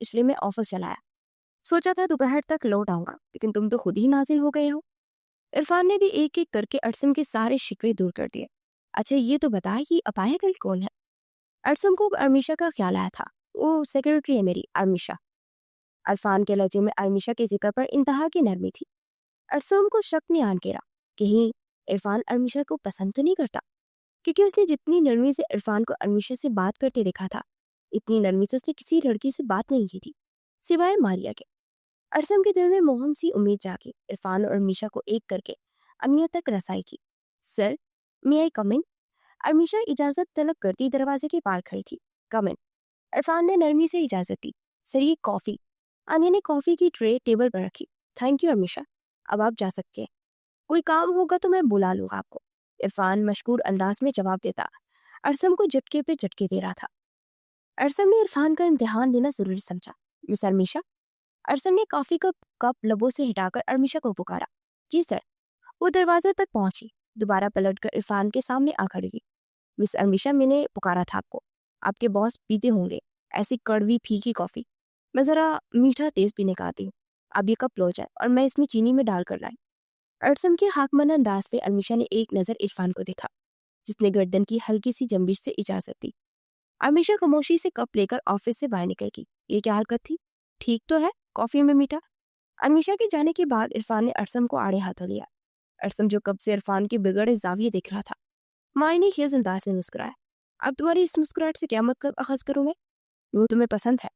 इसलिए मैं ऑफिस चला आया। सोचा था दोपहर तक लौट आऊंगा, लेकिन तुम तो खुद ही नाजिल हो गए हो। इरफान ने भी एक एक करके अरसम के सारे शिकवे दूर कर दिए। अच्छा, ये तो बता कि अपाया कल कौन है? अरसम को अरमीशा का ख्याल आया था। वो सेक्रेटरी है मेरी, अरमीशा। अरफान के लहजे में अरमीशा के जिक्र पर इंतहा की नरमी थी। अरसम को शक ने आन घेरा, कहीं इरफान अरमीशा को पसंद तो नहीं करता, क्योंकि उसने जितनी नरमी से इरफान को अरमीशा से बात करते देखा था, इतनी नरमी से उसने किसी लड़की से बात नहीं की थी सिवाय मारिया के। अरसम के दिल में मोहम सी उम्मीद जागी। इरफान और अरमीशा को एक करके अनिया तक रसाई की। सर, मे आई कम इन? अरमीशा इजाजत तलब करती दरवाजे के पार खड़ी थी। कम इन। इरफान ने नरमी से इजाजत दी। सर, ये कॉफी। अनिया ने कॉफी की ट्रे टेबल पर रखी। थैंक यू अरमीशा, अब आप जा सकते हैं, कोई काम होगा तो मैं बुला लूंगा आपको। इरफान मशकूर अंदाज में जवाब देता अरसम को झटके पे झटके दे रहा था। अरसम ने इरफान का इम्तिहान लेना जरूरी समझा। मिस अरमीशा। अरसम ने कॉफी का कप लबों से हटाकर अरमीशा को पुकारा। जी सर। वो दरवाजे तक पहुंची, दोबारा पलटकर इरफान के सामने आ खड़ी हुई। मिस अमीशा, मैंने पुकारा था आपको, आपके बॉस पीते होंगे ऐसी कड़वी फीकी कॉफी, मैं जरा मीठा तेज पीने का आती हूँ, अब ये कप लो जाए और मैं इसमें चीनी में डाल कर लाई। अरसम के हाकमना अंदाज पे अमीशा ने एक नजर इरफान को देखा, जिसने गर्दन की हल्की सी जंबिश से इजाजत दी। अमीशा खामोशी से कप लेकर ऑफिस से बाहर निकल गई। ये क्या हरकत थी? ठीक तो है कॉफी में मीठा। अमीशा के जाने के बाद इरफान ने अरसम को आड़े हाथों लिया। अरसम जो कब से इरफान के बिगड़े जाविये देख रहा था, मायने खेज अंदाज से मुस्कुराया। अब तुम्हारी इस मुस्कुराहट से क्या मतलब अखज करूं मैं? वो तुम्हें पसंद है?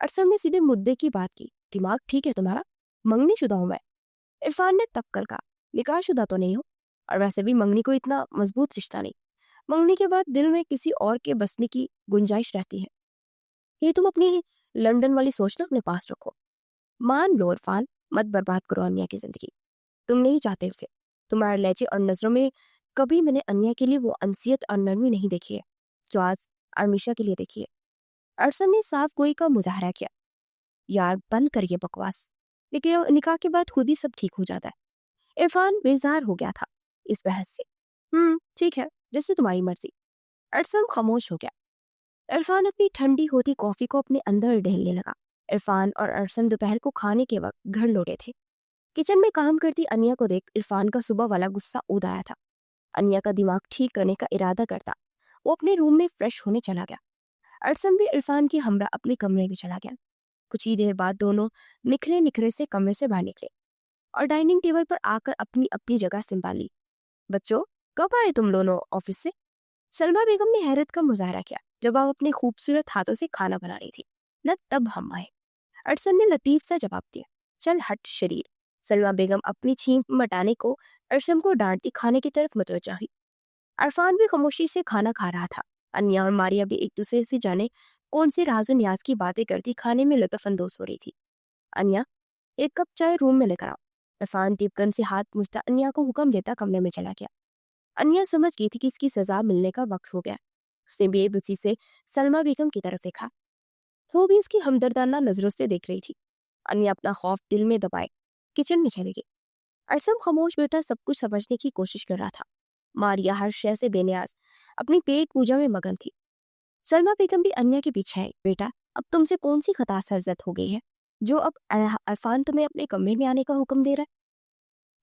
अरसम ने सीधे मुद्दे की बात की। दिमाग ठीक है तुम्हारा? मंगनी शुदा हूं मैं। इरफान ने तब कर कहा, निकाह शुदा तो नहीं हो, और वैसे भी मंगनी को इतना मजबूत रिश्ता नहीं। मंगनी के बाद दिल में किसी और के बसने की गुंजाइश रहती है। ये तुम अपनी लंदन वाली सोच ना अपने पास रखो। मान लो इरफान, मत बर्बाद करो अनिया की जिंदगी। तुम नहीं चाहते उसे। तुम्हारे लहजे और नजरों में कभी मैंने अनिया के लिए वो अनसियत और नरमी नहीं देखी है जो आज अमीशा के लिए देखी है। अरसम ने साफ गोई का मुजाहरा किया। यार बंद करिए बकवास, लेकिन निकाह के बाद खुद ही सब ठीक हो जाता है। इरफान बेजार हो गया था इस बहस से। ठीक है, जैसे तुम्हारी मर्जी। अरसम खामोश हो गया। इरफान अपनी ठंडी होती कॉफी को अपने अंदर ढेलने लगा। इरफान और अरसम दोपहर को खाने के वक्त घर लौटे थे। किचन में काम करती अनिया को देख इरफान का सुबह वाला गुस्सा उद आया था। अनिया का दिमाग ठीक करने का इरादा करता वो अपने रूम में फ्रेश होने चला गया। अरसम भी इरफान की हमरा अपने कमरे में चला गया। कुछ ही देर बाद दोनों निखरे निखरे से कमरे से बाहर निकले और डाइनिंग टेबल पर आकर अपनी अपनी जगह संभाली। बच्चों, कब आए तुम दोनों ऑफिस से? सलमा बेगम ने हैरत का मुजाहरा किया। जब आप अपने खूबसूरत हाथों से खाना बना रही थी न, तब हम आए। अरसम ने लतीफ सा जवाब दिया। चल हट शरीर। सलमा बेगम अपनी छींक मटाने को अरसम को डांटती खाने की तरफ मुतवज्जा हुई। अरफान भी खामोशी से खाना खा रहा था। अनिया और मारिया भी एक दूसरे से जाने कौन सी राजो न्याज की बातें करती खाने में लुत्फ अंदोज हो रही थी। अनिया, एक कप चाय रूम में लेकर आओ। इरफान तिपकन से हाथ मुछता अनिया को हुक्म देता कमरे में चला गया। अनिया समझ गई थी कि इसकी सजा मिलने का वक्त हो गया। उसने बेबसी से सलमा बेगम की तरफ देखा। वो भी उसकी हमदर्दाना नजरों से देख रही थी। अनिया अपना खौफ दिल में दबाए किचन में चली गई। अरसम खामोश बेटा सब कुछ समझने की कोशिश कर रहा था। मारिया हर शय से बेनियाज अपनी पेट पूजा में मगन थी। सलमा बेगम भी अनिया के पीछे आई। बेटा, अब तुमसे कौन सी खता सरजद हो गई है जो अब अरफान तुम्हें अपने कमरे में आने का हुक्म दे रहा है?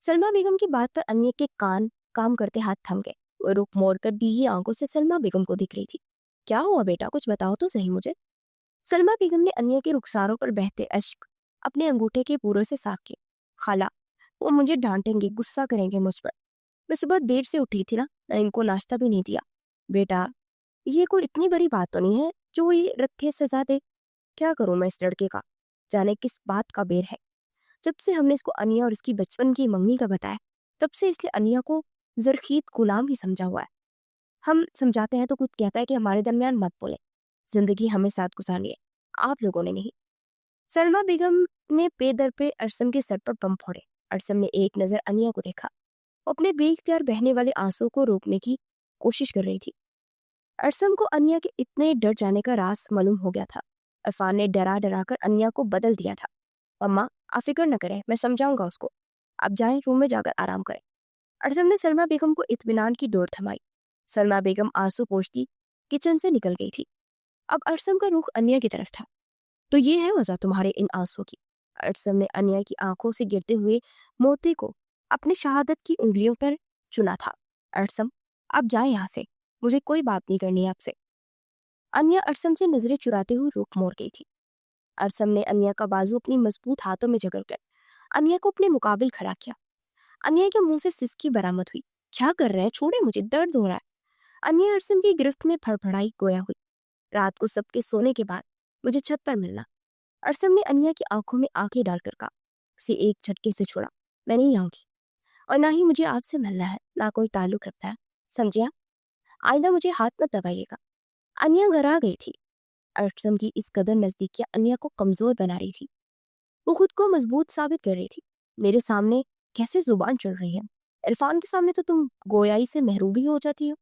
सलमा बेगम की बात पर अनिया के कान काम करते हाथ थम गए। वो रुख मोड़कर भीगी आंखों से सलमा बेगम को दिख रही थी। क्या हुआ बेटा, कुछ बताओ तो सही मुझे। सलमा बेगम ने अनिया के रुखसारों पर बहते अश्क अपने अंगूठे के पूरों से साफ किए। खाला, वो मुझे डांटेंगे, गुस्सा करेंगे मुझ पर। मैं सुबह देर से उठी थी ना, इनको नाश्ता भी नहीं दिया। बेटा, ये कोई इतनी बड़ी बात तो नहीं है जो ये रखे सजा दे। क्या करूं मैं इस लड़के का, जाने किस बात का बेर है। जब से हमने इसको अनिया और इसकी बचपन की मंगनी का बताया, तब से इसने अनिया को जरखीत गुलाम ही समझा हुआ है। हम समझाते हैं तो कुछ कहता है कि हमारे दरमियान मत बोले, जिंदगी हमें साथ गुजारिए, आप लोगों ने नहीं। सलमा बेगम ने पेदर पे अरसम के सर पर बम फोड़े। अरसम ने एक नजर अनिया को देखा। वो अपने बेइख्तियार बहने वाले आंसू को रोकने की कोशिश कर रही थी। अरसम को अनिया के इतने डर जाने का राज मालूम हो गया था। इरफान ने डरा डरा कर अनिया को बदल दिया था। अम्मा, आप फिक्र न करें, मैं समझाऊंगा उसको। अब जाएं, रूम में जाकर आराम करें। अरसम ने सलमा बेगम को इत्मीनान की डोर थमाई। सलमा बेगम आंसू पोंछती किचन से निकल गई थी। अब अरसम का रुख अनिया की तरफ था। तो ये है वजह तुम्हारे इन आंसुओं की? अरसम ने अनिया की आंखों से गिरते हुए मोती को अपने शहादत की उंगलियों पर चुना था। अरसम, आप जाएं यहाँ से, मुझे कोई बात नहीं करनी है आपसे। अनिया अरसम से नजरें चुराते हुए रुख मोड़ गई थी। अरसम ने अनिया का बाजू अपनी मजबूत हाथों में जकड़कर अनिया को अपने मुकाबिल खड़ा किया। अनिया के मुंह से सिसकी बरामद हुई। क्या कर रहे हैं, छोड़े मुझे, दर्द हो रहा है। अनिया अरसम की गिरफ्त में फड़फड़ाई गोया हुई। रात को सबके सोने के बाद मुझे छत पर मिलना। अरसम ने अनिया की आंखों में आंखें डालकर कहा। उसे एक झटके से छोड़ा। मैं नहीं आऊंगी, और ना ही मुझे आपसे मिलना है, ना कोई ताल्लुक रखता है, समझिया? आइंदा मुझे हाथ मत लगाइएगा। अनिया घबरा गई थी। अरसम की इस कदर नजदीकियां अनिया को कमजोर बना रही थी। वो खुद को मजबूत साबित कर रही थी। मेरे सामने कैसे जुबान चढ़ रही है? इरफान के सामने तो तुम गोयाई से महरूबी हो जाती हो।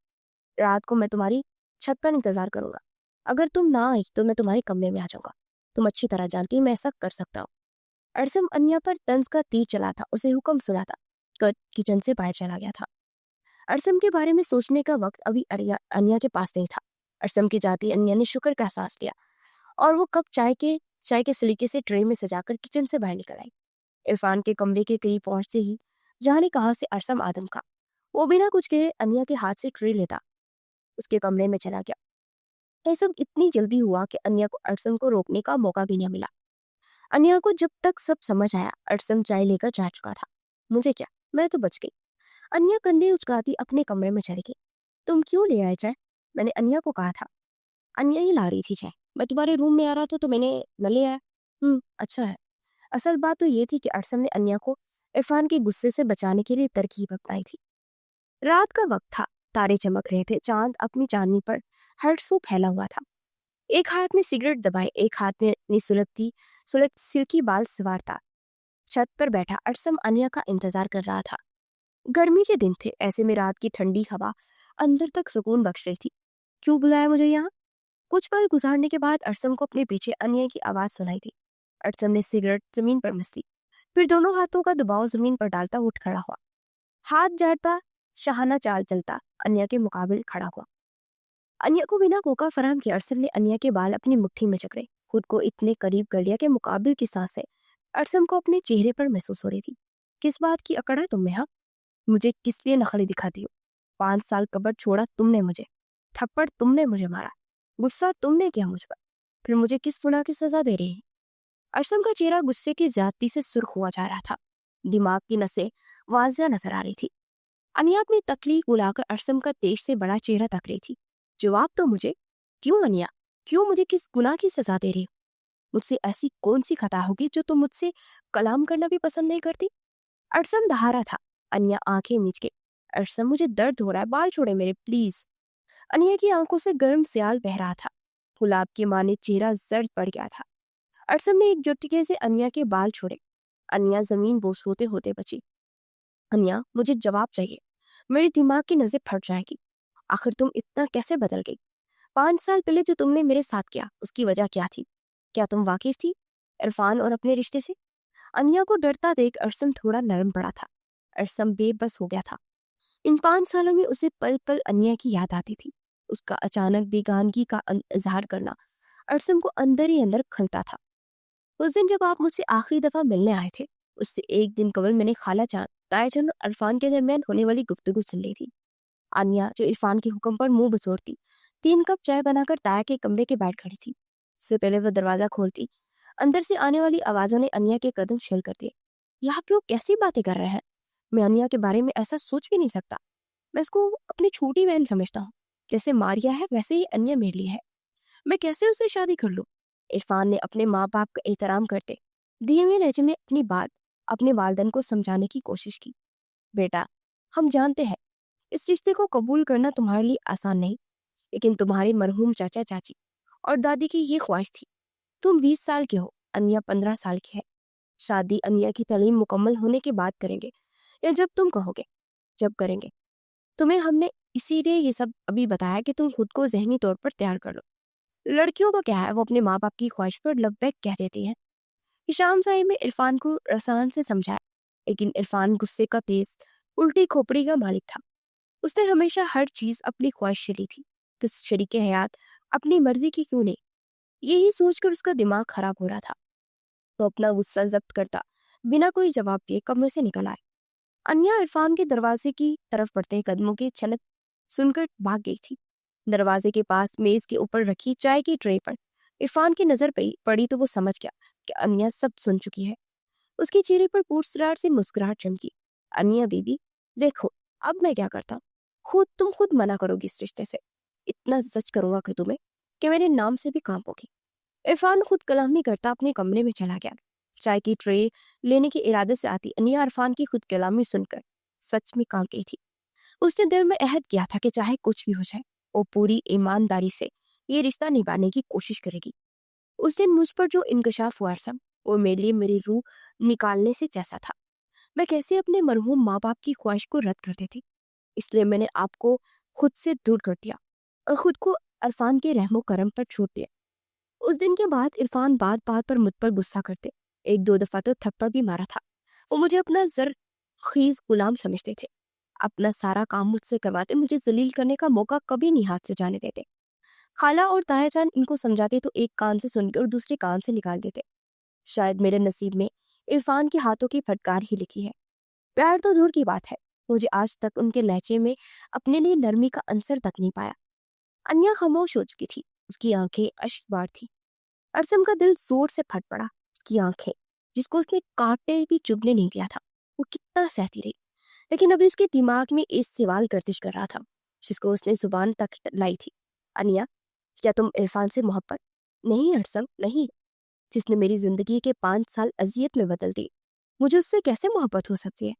रात को मैं तुम्हारी छत पर इंतजार करूंगा। अगर तुम ना आई तो मैं तुम्हारे कमरे में आ जाऊंगा। तुम अच्छी तरह जानती हो मैं ऐसा कर सकता हूँ। अरसम अनिया पर तंज का तीर चला था, उसे हुक्म सुना था। कर किचन से बाहर चला गया था। अरसम के बारे में सोचने का वक्त अभी अनिया के पास नहीं था। अरसम के जाते अनिया ने शुक्र का एहसास किया और वो कप चाय के सलीके से ट्रे में सजाकर किचन से बाहर निकल आई। इरफान के कमरे के करीब पहुंचते ही जाने कहाँ से अरसम आदम का वो बिना कुछ कहे अनिया के हाथ से ट्रे लेता उसके कमरे में चला गया। ये सब इतनी जल्दी हुआ कि अनिया को अरसम को रोकने का मौका भी न मिला। अनिया को जब तक सब समझ आया अरसम चाय लेकर जा चुका था। मुझे क्या, मैं तो बच गई। अनिया कंधे उचकाती अपने कमरे में चली गई। तुम क्यों ले आए चाय? मैंने अनिया को कहा था। अनिया ही ला रही थी चाय। मैं तुम्हारे रूम में आ रहा था तो मैंने न ले आया। अच्छा है। असल बात तो ये थी कि अरसम ने अनिया को इरफान के गुस्से से बचाने के लिए तरकीब अपनाई थी। रात का वक्त था, तारे चमक रहे थे, चांद अपनी चांदनी पर हर सू फैला हुआ था। एक हाथ में सिगरेट दबाए, एक हाथ में अपनी सिल्की बाल सवारता छत पर बैठा अरसम अनिया का इंतजार कर रहा था। गर्मी के दिन थे, ऐसे में रात की ठंडी हवा अंदर तक सुकून बख्श रही थी। क्यों बुलाया मुझे यहाँ? कुछ पल गुजारने के बाद अरसम को अपने पीछे अनिया की आवाज सुनाई दी। अरसम ने सिगरेट जमीन पर मिस दी, फिर दोनों हाथों का दबाव जमीन पर डालता उठ खड़ा हुआ। हाथ झाड़ता शाहाना चाल चलता अनिया के मुकाबले खड़ा हुआ। अनिया को बिना मौका फराहम किए अरसम ने अनिया के बाल अपनी मुट्ठी में जकड़े, खुद को इतने करीब कर लिया कि मुकाबिल की सांसें अरसम को अपने चेहरे पर महसूस हो रही थी। किस बात की अकड़ है तुम्हें? हाँ, मुझे किस लिए नखरे दिखाती हो? 5 साल कब्र छोड़ा तुमने मुझे, थप्पड़ तुमने मुझे मारा, गुस्सा तुमने किया मुझ पर, फिर मुझे किस गुनाह की सजा दे रही है? अरसम का चेहरा गुस्से की ज्यादती से सुर्ख हुआ जा रहा था। दिमाग की नसें वाजिया नजर आ रही थी। अनिया अपनी तकलीफ बुलाकर अरसम का तेज से बड़ा चेहरा तक रही थी। जवाब तो मुझे। क्यों अनिया, क्यों? मुझे किस गुनाह की सजा दे रही हो? मुझसे ऐसी कौन सी खता होगी जो तुम मुझसे कलाम करना भी पसंद नहीं करती? अरसम दहारा था। अनिया आंखें मीच के, अरसम मुझे दर्द हो रहा है, बाल छोड़े मेरे प्लीज। अनिया की आंखों से गर्म स्याल बह रहा था। गुलाब के माने चेहरा जर्द पड़ गया था। अरसम ने एक झटके से अनिया के बाल छोड़े। अनिया जमीन बोस होते होते बची। अनिया, मुझे जवाब चाहिए, मेरे दिमाग की नजर फट जाएगी। आखिर तुम इतना कैसे बदल गई? 5 साल पहले जो तुमने मेरे साथ किया उसकी वजह क्या थी? क्या तुम वाकिफ थी इरफान और अपने रिश्ते से? अनिया को डरता देख अरसम थोड़ा नरम पड़ा था। अरसम बेबस हो गया था। इन 5 सालों में उसे पल पल अनिया की याद आती थी। उसका अचानक बेगानगी का इजहार करना अरसम को अंदर ही अंदर खलता था। उस दिन जब आप मुझसे आखिरी दफा मिलने आए थे, उससे एक दिन कबल मैंने खाला जान, तायाजान और इरफान के दरमियान होने वाली गुफ्तगू सुन ली थी। आनिया, जो इरफान के हुक्म पर मुंह बसोरती, 3 कप चाय बनाकर ताया के कमरे के बैठ खड़ी थी। उससे पहले वह दरवाजा खोलती, अंदर से आने वाली आवाजों ने अनिया के कदम छिल कर दिए। ये आप लोग कैसी बातें कर रहे हैं? मैं अनिया के बारे में ऐसा सोच भी नहीं सकता। मैं उसको अपनी छोटी बहन समझता हूँ। जैसे मारिया है वैसे ही अनिया मेरे लिए है। मैं कैसे उससे शादी कर लूं? इरफान ने अपने माँ बाप का एहतराम करते धीमे लहजे में अपनी बात अपने वालिदैन को समझाने की कोशिश की। बेटा, हम जानते हैं इस रिश्ते को कबूल करना तुम्हारे लिए आसान नहीं, लेकिन तुम्हारे मरहूम चाचा चाची और दादी की ये ख्वाहिश थी। तुम 20 साल के हो, अनिया 15 साल की है। शादी अनिया की तालीम मुकम्मल होने के बाद करेंगे या जब तुम कहोगे, जब करेंगे। तुम्हें हमने इसीलिए ये सब अभी बताया कि तुम खुद को जहनी तौर पर तैयार कर लो। लड़कियों का क्या है, वो अपने माँ बाप की ख्वाहिश पर लब्बैक कह देती हैं। हिशाम साहिब ने इरफान को रसान से समझाया, लेकिन इरफान गुस्से का तेज उल्टी खोपड़ी का मालिक था। उसने हमेशा हर चीज अपनी ख्वाहिश से ली थी, तो शरीके हयात अपनी मर्जी की क्यों नहीं? यही सोचकर उसका दिमाग खराब हो रहा था। तो अपना गुस्सा जब्त करता बिना कोई जवाब दिए कमरे से निकल आए। अनिया इरफान के दरवाजे की तरफ बढ़ते कदमों की छनक सुनकर भाग गई थी। दरवाजे के पास मेज के ऊपर रखी चाय की ट्रे पर इरफान की नजर पड़ी तो वो समझ गया कि अनिया सब सुन चुकी है। उसके चेहरे पर पुरस्कार से मुस्कुराहट चमकी। अनिया बीबी, देखो अब मैं क्या करता, तुम खुद मना करोगी इस रिश्ते से। इतना सच करूंगा कि तुम्हें कि मेरे नाम से भी काम होगी। इरफान खुद कलामी करता अपने कमरे में चला गया। चाय की ट्रे लेने के इरादे से आती अनिया इरफान की खुद कलामी सुनकर सच में काम गई थी। उसने दिल में अहद किया था कि चाहे कुछ भी हो जाए वो पूरी ईमानदारी से ये रिश्ता निभाने की कोशिश करेगी। उस दिन मुझ पर जो इंकशाफ हुआ सब, वो मेरे लिए मेरी रूह निकालने से जैसा था। मैं कैसे अपने मरहूम माँ बाप की ख्वाहिश को रद्द करती थी, इसलिए मैंने आपको खुद से दूर कर दिया और खुद को इरफान के रहमो करम पर छोड़ दिया। उस दिन के बाद इरफान बात बात पर मुझ पर गुस्सा करते, 1-2 दफा तो थप्पड़ भी मारा था। वो मुझे अपना जर خیز غلام سمجھتے تھے. اپنا سارا کام مجھ سے کرواتے, مجھے ذلیل کرنے کا موقع کبھی نہیں ہاتھ سے جانے دیتے. خالہ اور تایا جان ان کو سمجھاتے تو ایک کان سے سن کے اور دوسرے کان سے نکال دیتے. شاید میرے نصیب میں عرفان کے ہاتھوں کی پھٹکار ہی لکھی ہے. پیار تو دور کی بات ہے, مجھے آج تک ان کے لہجے میں اپنے لیے نرمی کا عنصر تک نہیں پایا. انیا خاموش ہو چکی تھی, اس کی آنکھیں اشک بار تھی. ارسم کا دل زور سے پھٹ پڑا. اس کی آنکھیں جس کو اس نے کانٹے بھی چبھنے نہیں دیا تھا, وہ کتنا سہتی رہی. لیکن ابھی اس کے دماغ میں اس سوال گردش کر رہا تھا جس کو اس نے زبان تک لائی تھی. انیا, کیا تم عرفان سے محبت؟ نہیں ارسم, نہیں. جس نے میری زندگی کے 5 سال اذیت میں بدل دی, مجھے اس سے کیسے محبت ہو سکتی ہے؟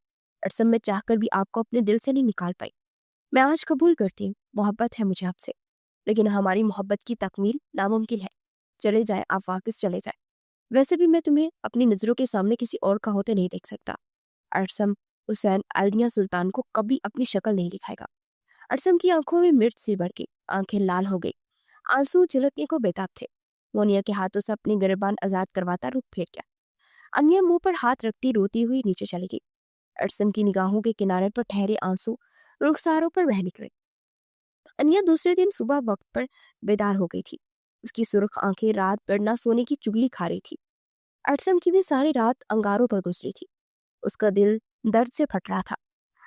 ارسم, میں چاہ کر بھی آپ کو اپنے دل سے نہیں نکال پائی. میں آج قبول کرتی ہوں, محبت ہے مجھے آپ سے, لیکن ہماری محبت کی تکمیل ناممکن ہے. چلے جائیں آپ, واپس چلے جائیں. ویسے بھی میں تمہیں اپنی نظروں کے سامنے کسی اور کا ہوتے نہیں دیکھ سکتا. ارسم حسین الدنیا سلطان کو کبھی اپنی شکل نہیں دکھائے گا. ارسم کی آنکھوں میں مرچ سی بڑھ گئی, آنکھیں لال ہو گئی, آنسو جھلکنے کو بےتاب تھے. وہ انیا کے ہاتھوں سے اپنی گریبان آزاد کرواتا رخ پھیر گیا. انیا منہ پر ہاتھ رکھتی روتی ہوئی نیچے چلی گئی. ارسم کی نگاہوں کے کنارے پر ٹھہرے آنسو رخساروں پر بہہ نکلے. انیا دوسرے دن صبح وقت پر بیدار ہو گئی تھی. اس کی سرخ آنکھیں رات بھر نہ سونے کی چگلی کھا رہی تھی. ارسم کی بھی ساری رات انگاروں پر گزری تھی. اس کا دل درد سے پھٹ رہا تھا.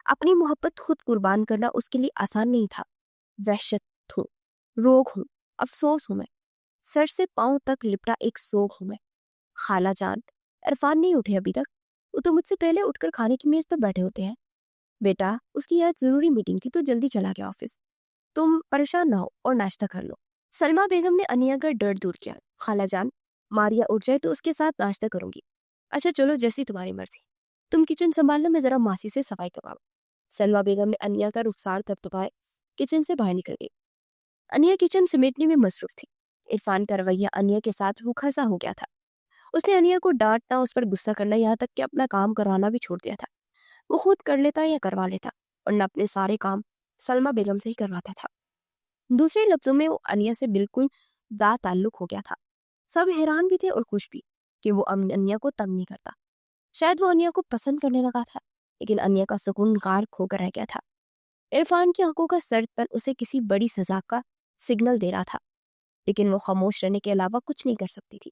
اپنی محبت خود قربان کرنا اس کے لیے آسان نہیں تھا. وحشت ہوں, روگ ہوں, افسوس ہوں میں, سر سے پاؤں تک لپٹا ایک سوگ ہوں میں. خالہ جان, عرفان نہیں اٹھے ابھی تک, وہ تو مجھ سے پہلے اٹھ کر کھانے کی میز پر بیٹھے ہوتے ہیں. بیٹا, اس کی آج ضروری میٹنگ تھی تو جلدی چلا گیا آفس. تم پریشان نہ ہو اور ناشتہ کر لو. سلمہ بیگم نے انیا کا ڈر دور کیا. خالہ جان, ماریا اٹھ جائے تو اس کے ساتھ ناشتہ کروں گی. اچھا چلو, جیسی تمہاری مرضی. تم کچن سنبھالنا, میں ذرا ماسی سے صفائی کرواؤں. سلمہ بیگم نے انیا کا رخسار تھپتھپائے کچن سے باہر نکل گئی. انیا کچن سمیٹنے میں مصروف تھی. عرفان کا رویہ انیا کے ساتھ روکھا سا ہو گیا تھا. اس نے انیا کو ڈانٹنا, اس پر غصہ کرنا, یہاں تک کہ اپنا کام کروانا بھی چھوڑ دیا تھا. وہ خود کر لیتا یا کروا لیتا, اور نہ اپنے سارے کام سلمہ بیگم سے ہی کرواتا تھا. دوسرے لفظوں میں وہ انیا سے بالکل ذات تعلق ہو گیا تھا. سب حیران بھی تھے اور خوش بھی کہ وہ انیا کو تنگ نہیں کرتا. شاید وہ انیا کو پسند کرنے لگا تھا, لیکن انیا کا سکون غار کھو کر رہ گیا تھا. عرفان کی آنکھوں کا سرد پن اسے کسی بڑی سزا کا سگنل دے رہا تھا, لیکن وہ خاموش رہنے کے علاوہ کچھ نہیں کر سکتی تھی,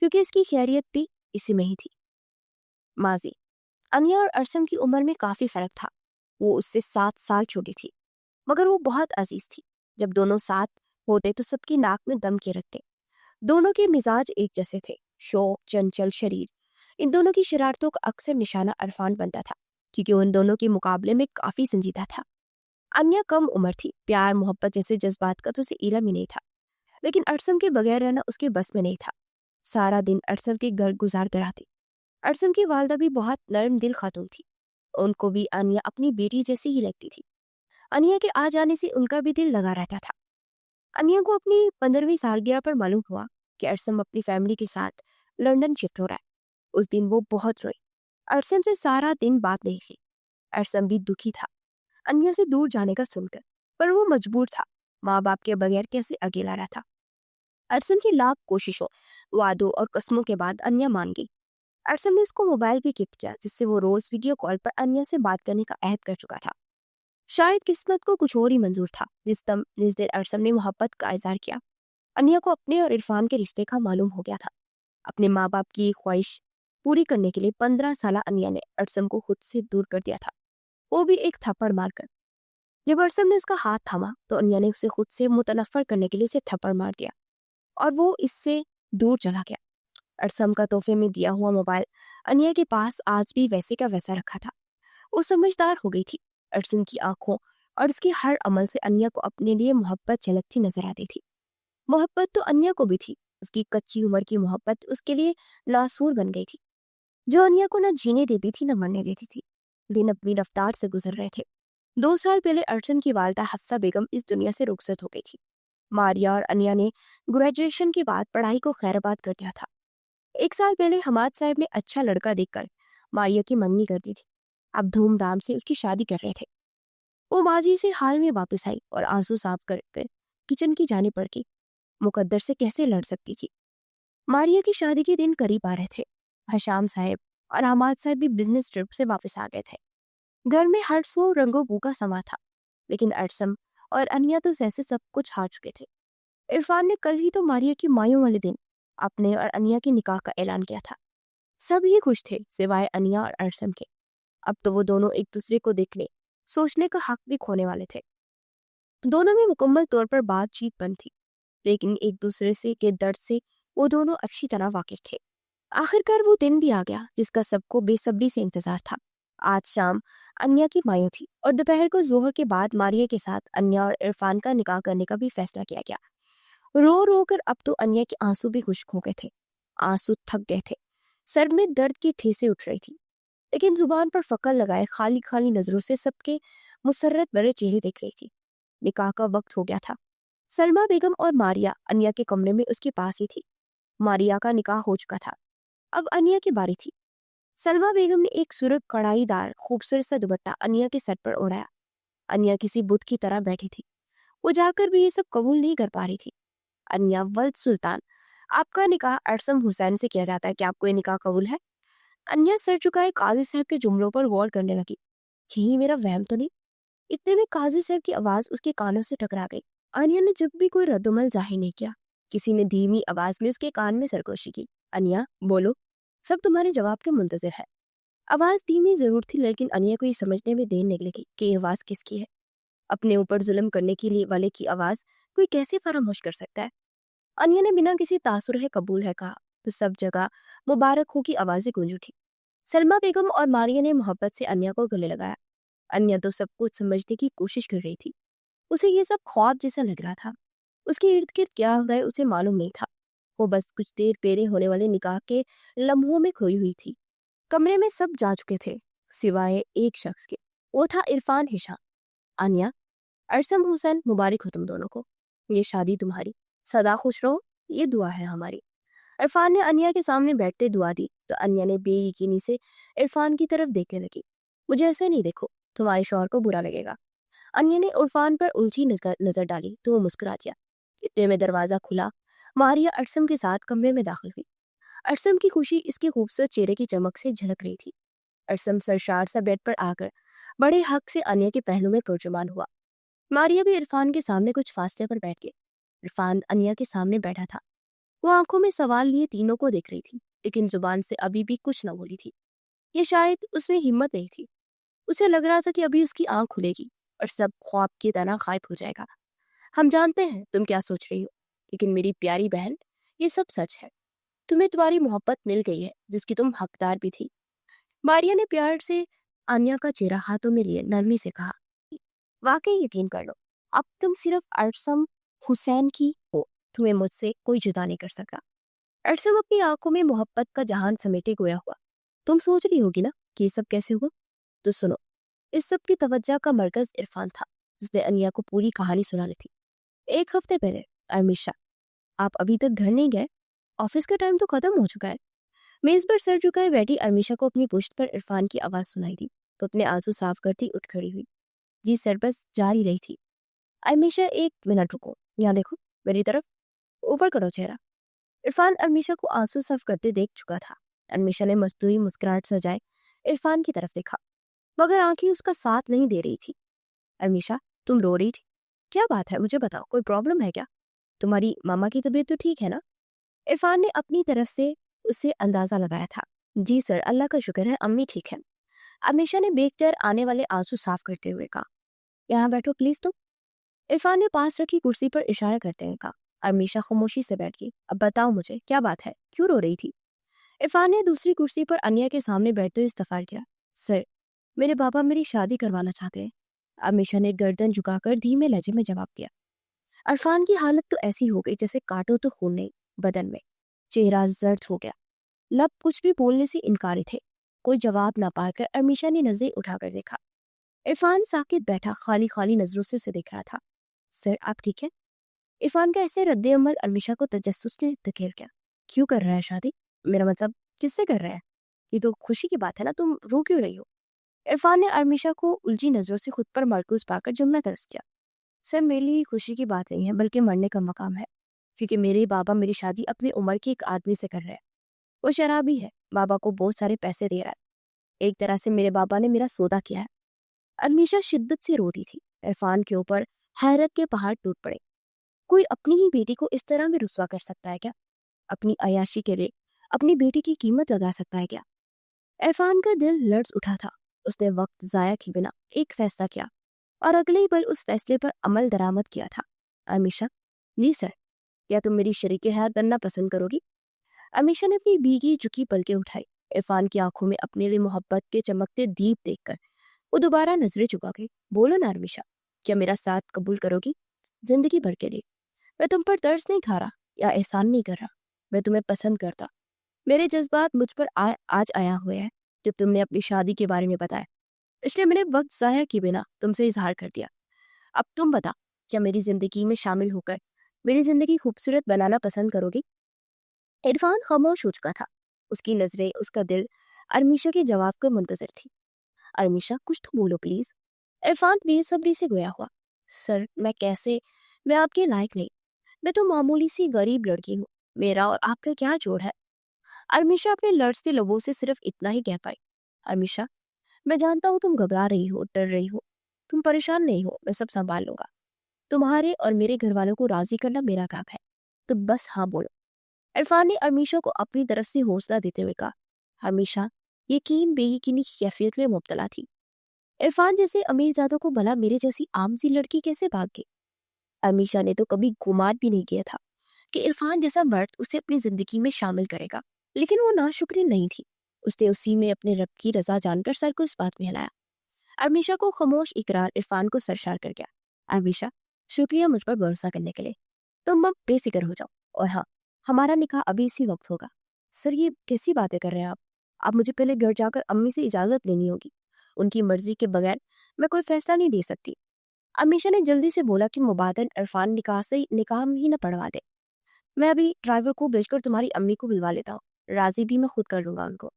کیونکہ اس کی خیریت بھی اسی میں ہی تھی. ماضی. انیا اور ارسم کی عمر میں کافی فرق تھا. وہ اس سے 7 سال چھوٹی تھی, مگر وہ بہت عزیز تھی. جب دونوں ساتھ ہوتے تو سب کی ناک میں دم کے رکھتے. دونوں کے مزاج ایک جیسے تھے, شوق, چنچل, شریر. ان دونوں کی شرارتوں کا اکثر نشانہ عرفان بنتا تھا, کیونکہ وہ ان دونوں کے مقابلے میں کافی سنجیدہ تھا. انیا کم عمر تھی, پیار محبت جیسے جذبات کا تو اسے علم ہی نہیں تھا, لیکن ارسم کے بغیر رہنا اس کے بس میں نہیں تھا. سارا دن ارسم کے گھر گزار کر آتی. ارسم کی والدہ بھی بہت نرم دل خاتون تھی. ان کو بھی انیا اپنی بیٹی جیسی ہی لگتی تھی. انیا کے آ جانے سے ان کا بھی دل لگا رہتا تھا. انیا کو اپنی 15ویں سالگرہ پر معلوم ہوا کہ ارسم اپنی فیملی کے ساتھ لندن شفٹ ہو رہا ہے. اس دن وہ بہت روئی. ارسم سے سارا دن بات نہیں کی. ارسم بھی دکھی تھا انیا سے دور جانے کا سن کر, پر وہ مجبور تھا. ماں باپ کے بغیر کیسے اکیلا رہا تھا. ارسم کی لاکھ کوششوں, وعدوں اور قسموں کے بعد انیا مان گئی. ارسم نے اس کو موبائل بھی گفٹ کیا, جس سے وہ روز ویڈیو کال پر انیا سے بات کرنے کا عہد کر چکا تھا. شاید قسمت کو کچھ اور ہی منظور تھا. جس دن ارسم نے محبت کا اظہار کیا, انیا کو اپنے اور عرفان کے رشتے کا معلوم ہو گیا تھا. اپنے ماں باپ کی خواہش پوری کرنے کے لیے 15 سالہ انیا نے ارسم کو خود سے دور کر دیا تھا, وہ بھی ایک تھپڑ مار کر. جب ارسم نے اس کا ہاتھ تھاما تو انیا نے اسے خود سے متنفر کرنے کے لیے اسے تھپڑ مار دیا, اور وہ اس سے دور چلا گیا. ارسم کا تحفے میں دیا ہوا موبائل انیا کے پاس آج بھی ویسے کا ویسا رکھا تھا. وہ سمجھدار ہو گئی تھی. ارسم کی آنکھوں اور اس کے ہر عمل سے انیا کو اپنے لیے محبت جھلکتی نظر آتی تھی. محبت تو انیا کو بھی تھی. اس کی کچی عمر کی محبت اس کے لیے ناسور بن گئی تھی, جو انیا کو نہ جینے دیتی تھی نہ مرنے دیتی تھی. دن اپنی رفتار سے گزر رہے تھے. 2 سال پہلے ارسم کی والدہ حفصہ بیگم اس دنیا سے رخصت ہو گئی تھی. ماریا اور انیا نے گریجویشن کے بعد پڑھائی کو خیر آباد کر دیا تھا. 1 سال پہلے حماد صاحب نے اچھا لڑکا دیکھ کر ماریا کی منگنی کر دی تھی. اب دھوم دھام سے اس کی شادی کر رہے تھے. وہ ماضی سے حال میں واپس آئی اور آنسو صاف کر کے کچن کی جانب بڑھ گئی. مقدر سے کیسے لڑ سکتی تھی. ماریا کی شادی کے دن قریب آ رہے تھے. حشام صاحب اور حماد صاحب بھی بزنس ٹرپ سے واپس آ گئے تھے. घर में हर सौ रंगों बू का समा था, लेकिन अरसम और अनिया तो जैसे सब कुछ हार चुके थे। इरफान ने कल ही तो मारिया की मायूं वाले दिन अपने और अनिया के निकाह का ऐलान किया था। सब ही खुश थे सिवाय अनिया और अरसम के। अब तो वो दोनों एक दूसरे को देखने, सोचने का हक भी खोने वाले थे। दोनों में मुकम्मल तौर पर बातचीत बंद थी, लेकिन एक दूसरे से के दर्द से वो दोनों अच्छी तरह वाकिफ थे। आखिरकार वो दिन भी आ गया जिसका सबको बेसब्री से इंतजार था। आज शाम अन्या की मायूं थी और दोपहर को जोहर के बाद मारिया के साथ अन्या और इरफान का निकाह करने का भी फैसला किया गया। रो रो कर अब तो अन्या के आंसू भी खुश्क हो गए थे। आंसू थक गए थे, सर में दर्द की ठेसें उठ रही थी, लेकिन जुबान पर फकर लगाए खाली खाली नजरों से सबके मुसर्रत भरे चेहरे देख रही थी। निकाह का वक्त हो गया था। सलमा बेगम और मारिया अन्या के कमरे में उसके पास ही थी। मारिया का निकाह हो चुका था, अब अनिया की बारी थी। सलमा बेगम ने एक सुर्ख कढ़ाईदार खूबसूरत सा दुपट्टा अनिया के सर पर ओढ़ाया। अनिया किसी बुत की तरह बैठी थी, वो जाकर भी ये सब कबूल नहीं कर पा रही थी। अनिया वल्द सुल्तान, आपका निकाह अरसम हुसैन से किया जाता है, क्या आपको ये निकाह कबूल है? अनिया सर झुकाए काजी साहब के जुमलों पर गौर करने लगी। कहीं मेरा वहम तो नहीं? इतने में काजी साहब की आवाज उसके कानों से टकरा गई। अनिया ने जब भी कोई रद्दुमल जाहिर नहीं किया। किसी ने धीमी आवाज में उसके कान में सरगोशी की, अनिया बोलो, सब तुम्हारे जवाब के मुंतजिर है। आवाज धीमी जरूर थी, लेकिन अनिया को ये समझने में देर नहीं लगी कि ये आवाज किसकी है। अपने ऊपर जुल्म करने के लिए वाले की आवाज कोई कैसे फरामोश कर सकता है? अनिया ने बिना किसी तासुर है कबूल है कहा तो सब जगह मुबारक हो की आवाजें गूंज उठी। सलमा बेगम और मारिया ने मोहब्बत से अनिया को गले लगाया। अनिया तो सब कुछ समझने की कोशिश कर रही थी। उसे ये सब ख्वाब जैसा लग रहा था। उसके इर्द गिर्द क्या हो रहा है उसे मालूम नहीं था। वो बस कुछ देर पहले होने वाले निकाह के लम्हों में खोई हुई थी। कमरे में सब जा चुके थे सिवाय एक शख्स के, वो था इरफान हिशाम। अनिया, अरसम हुसैन, मुबारक हो तुम दोनों को, ये शादी तुम्हारी, सदा खुश रहो, ये दुआ है हमारी। इरफान ने अनिया के सामने बैठते दुआ दी तो अनिया ने बेयकीनी से इरफान की तरफ देखने लगी। मुझे ऐसे नहीं देखो, तुम्हारे शौहर को बुरा लगेगा। अनिया ने इरफान पर उलझी नजर डाली तो वो मुस्कुरा दिया। इतने में दरवाजा खुला। मारिया अरसम के साथ कमरे में दाखिल हुई। अरसम की खुशी इसके खूबसूरत चेहरे की चमक से झलक रही थी। अरसम सरशार सा बेड पर आकर बड़े हक से अनिया के पहलू में पुरजुमान हुआ। मारिया भी इरफान के सामने कुछ फासले पर बैठ गई। इरफान अनिया के सामने बैठा था। वो आंखों में सवाल लिए तीनों को देख रही थी, लेकिन जुबान से अभी भी कुछ न बोली थी। ये शायद उसमें हिम्मत नहीं थी। उसे लग रहा था कि अभी उसकी आंख खुलेगी और सब ख्वाब की तरह गायब हो जाएगा। हम जानते हैं तुम क्या सोच रही हो, लेकिन मेरी प्यारी बहन, ये सब सच है। तुम्हें तुम्हारी मोहब्बत मिल गई है जिसकी तुम हकदार भी थी। मारिया ने प्यार से आन्या का चेहरा हाथों में लिए नरमी से कहा, वाकई यकीन कर लो, अब तुम सिर्फ अरसम हुसैन की हो, तुम्हें मुझसे कोई जुदा नहीं कर सकता। अरसम अपनी आंखों में मोहब्बत का जहान समेटे गोया हुआ। तुम सोच रही होगी ना कि ये सब कैसे हुआ? तो सुनो, इस सब की तवज्जो का मरकज इरफान था, जिसने अनिया को पूरी कहानी सुनानी थी। एक हफ्ते पहले, अरमिशा, आप अभी तक घर नहीं गए? ऑफिस का टाइम तो खत्म हो चुका है। मेज पर सर झुकाए बैठी अरमिशा को अपनी पुश्त पर इरफान की आवाज सुनाई दी तो अपने आंसू साफ करती उठ खड़ी हुई। जी सर, बस जा ही रही थी। अरमिशा, एक मिनट रुको, यहाँ देखो मेरी तरफ, ऊपर करो चेहरा। इरफान अरमिशा को आंसू साफ करते देख चुका था। अरमिशा ने मस्तूरी मुस्कुराहट सजाए इरफान की तरफ देखा, मगर आंखें उसका साथ नहीं दे रही थी। अरमिशा, तुम रो रही थी, क्या बात है, मुझे बताओ, कोई प्रॉब्लम है क्या? तुम्हारी मामा की तबीयत तो ठीक है ना? इरफान ने अपनी तरफ से उसे अंदाजा लगाया था। जी सर, अल्लाह का शुक्र है, अम्मी ठीक है। अमीशा ने बेख्तियार आने वाले आंसू साफ करते हुए कहा, यहाँ बैठो प्लीज तुम। इरफान ने पास रखी कुर्सी पर इशारा करते हुए कहा। अमीशा खामोशी से बैठ गई। अब बताओ मुझे, क्या बात है, क्यों रो रही थी? इरफान ने दूसरी कुर्सी पर अनिया के सामने बैठते हुए इस्तफार किया। सर, मेरे पापा मेरी शादी करवाना चाहते हैं। अमीशा ने गर्दन झुकाकर धीमे लहजे में जवाब दिया। इरफान की हालत तो ऐसी हो गई जैसे काटो तो खून नहीं बदन में। चेहरा जर्द हो गया, लब कुछ भी बोलने से इनकारी थे। कोई जवाब ना पाकर अमीशा ने नजरें उठाकर देखा। इरफान साकित बैठा खाली खाली नजरों से उसे देख रहा था। सर, आप ठीक है? इरफान का ऐसे रद्द अमल अमीशा को तजस्सुस में धकेल गया। क्यों कर रहा है शादी? मेरा मतलब, किससे कर रहा है? ये तो खुशी की बात है ना, तुम रो क्यों रही हो? इरफान ने अमीशा को उलझी नजरों से खुद पर मरकूज पाकर जुमला तरस किया। सर, मेरे लिए खुशी की बात नहीं है, बल्कि मरने का मकाम है, क्योंकि मेरे बाबा मेरी शादी अपनी उम्र के एक आदमी से कर रहे हैं। वो शराबी है, बाबा को बहुत सारे पैसे दे रहा है। एक तरह से मेरे बाबा ने मेरा सौदा किया है। अरमीशा शिद्दत से रोती थी। इरफान के ऊपर हैरत के पहाड़ टूट पड़े। कोई अपनी ही बेटी को इस तरह में रुस्वा कर सकता है क्या? अपनी अयाशी के लिए अपनी बेटी की कीमत लगा सकता है क्या? इरफान का दिल लर्ज उठा था। उसने वक्त जाया किए बिना एक फैसला किया और अगले ही पल उस फैसले पर अमल दरामद किया था। अमीशा, जी सर, क्या तुम मेरी शरीके हयात बनना पसंद करोगी? अमीशा ने अपनी भीगी झुकी पलकें उठाई। इरफान की आंखों में अपने लिए मोहब्बत के चमकते दीप देखकर वो दोबारा नजरें झुका गई। बोलो ना अमीशा, क्या मेरा साथ कबूल करोगी? जिंदगी भर के लिए। मैं तुम पर तरस नहीं खा रहा या एहसान नहीं कर रहा। मैं तुम्हें पसंद करता। मेरे जज्बात मुझ पर आज आया हुए हैं जब तुमने अपनी शादी के बारे में बताया, इसलिए मैंने वक्त जाया किए बिना तुमसे इजहार कर दिया। अब तुम बता, क्या मेरी जिंदगी में शामिल होकर मेरी जिंदगी खूबसूरत बनाना पसंद करोगी? इरफान खामोश हो चुका था। उसकी नजरें, उसका दिल अरमीशा के जवाब को मुंतजर थी। अरमीशा, कुछ तो बोलो प्लीज। इरफान बेसब्री से गोया हुआ। सर, मैं आपके लायक नहीं। मैं तो मामूली सी गरीब लड़की हूँ। मेरा और आपका क्या जोड़ है? अरमीशा अपने लड़ते लबों से सिर्फ इतना ही कह पाई। अरमीशा, मैं जानता हूँ तुम घबरा रही हो, डर रही हो। तुम परेशान नहीं हो, मैं सब संभाल लूंगा। तुम्हारे और मेरे घर वालों को राजी करना मेरा काम है। तो बस हाँ बोलो। इरफान ने अरमीशा को अपनी तरफ से हौसला देते हुए कहा। अरमीशा यकीन बेयकीनी की कैफियत में मुब्तला थी। इरफान जैसे अमीरजादों को भला मेरे जैसी आम सी लड़की कैसे भाग गई? अरमीशा ने तो कभी गुमान भी नहीं किया था कि इरफान जैसा मर्द उसे अपनी जिंदगी में शामिल करेगा, लेकिन वो नाशुक्री नहीं थी। उसने उसी में अपने रब की रजा जानकर सर को इस बात में हिलाया। अरमीशा को खामोश इकरार इरफान को सरशार कर गया। अरमीशा, शुक्रिया मुझ पर भरोसा करने के लिए। तुम अब बेफिक्र हो जाओ। और हाँ, हमारा निकाह अभी इसी वक्त होगा। सर, ये कैसी बातें कर रहे हैं आप? मुझे पहले घर जाकर अम्मी से इजाजत लेनी होगी। उनकी मर्जी के बगैर मैं कोई फैसला नहीं ले सकती। अमीशा ने जल्दी से बोला कि मुबादन इरफान निकाह ही न पढ़वा दे। मैं अभी ड्राइवर को भेजकर तुम्हारी अम्मी को बुलवा लेता हूँ। राजी भी मैं खुद कर लूंगा उनको।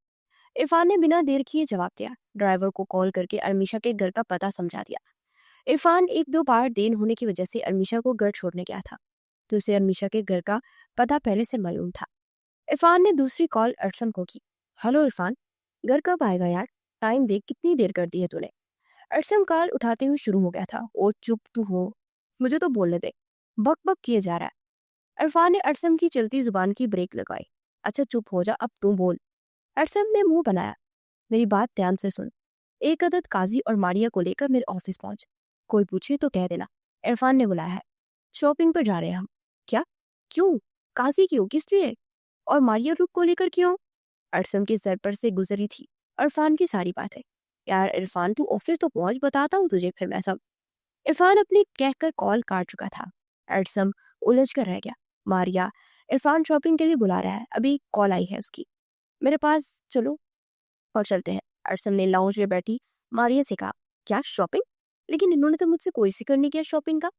इरफान ने बिना देर किए जवाब दिया। ड्राइवर को कॉल करके अरमीशा के घर का पता समझा दिया। इरफान एक दो बार देर होने की वजह से अरमीशा को घर छोड़ने गया था, तो उसे अरमीशा के घर का पता पहले से मालूम था। इरफान ने दूसरी कॉल अरसम को की। हेलो इरफान, घर कब आएगा यार? टाइम देख, कितनी देर कर दी है तूने। अरसम कॉल उठाते हुए शुरू हो गया था। ओ चुप तू हो, मुझे तो बोलने दे, बक बक किए जा रहा है। इरफान ने अरसम की चलती जुबान की ब्रेक लगाई। अच्छा चुप हो जा, अब तू बोल। अरसम ने मुंह बनाया। मेरी बात ध्यान से सुन। एक अदद काजी और मारिया को लेकर मेरे ऑफिस पहुंच। कोई पूछे तो कह देना इरफान ने बुलाया है। शॉपिंग पर जा रहे हैं हम। क्या? क्यों? काजी क्यों? किस लिए? और मारिया रुक को लेकर क्यों? अरसम के सर पर से गुजरी थी इरफान की सारी बातें। यार इरफान, तू ऑफिस तो पहुंच, बताता हूँ तुझे फिर मैं सब। इरफान अपनी कहकर कॉल काट चुका था। अरसम उलझ कर रह गया। मारिया, इरफान शॉपिंग के लिए बुला रहा है, अभी कॉल आई है उसकी। मेरे पास चलो और चलते हैं। अरसम ने लाउंज में बैठी मारिया से कहा। क्या शॉपिंग? लेकिन इन्होंने तो मुझसे कोई जिक्र नहीं किया शॉपिंग का।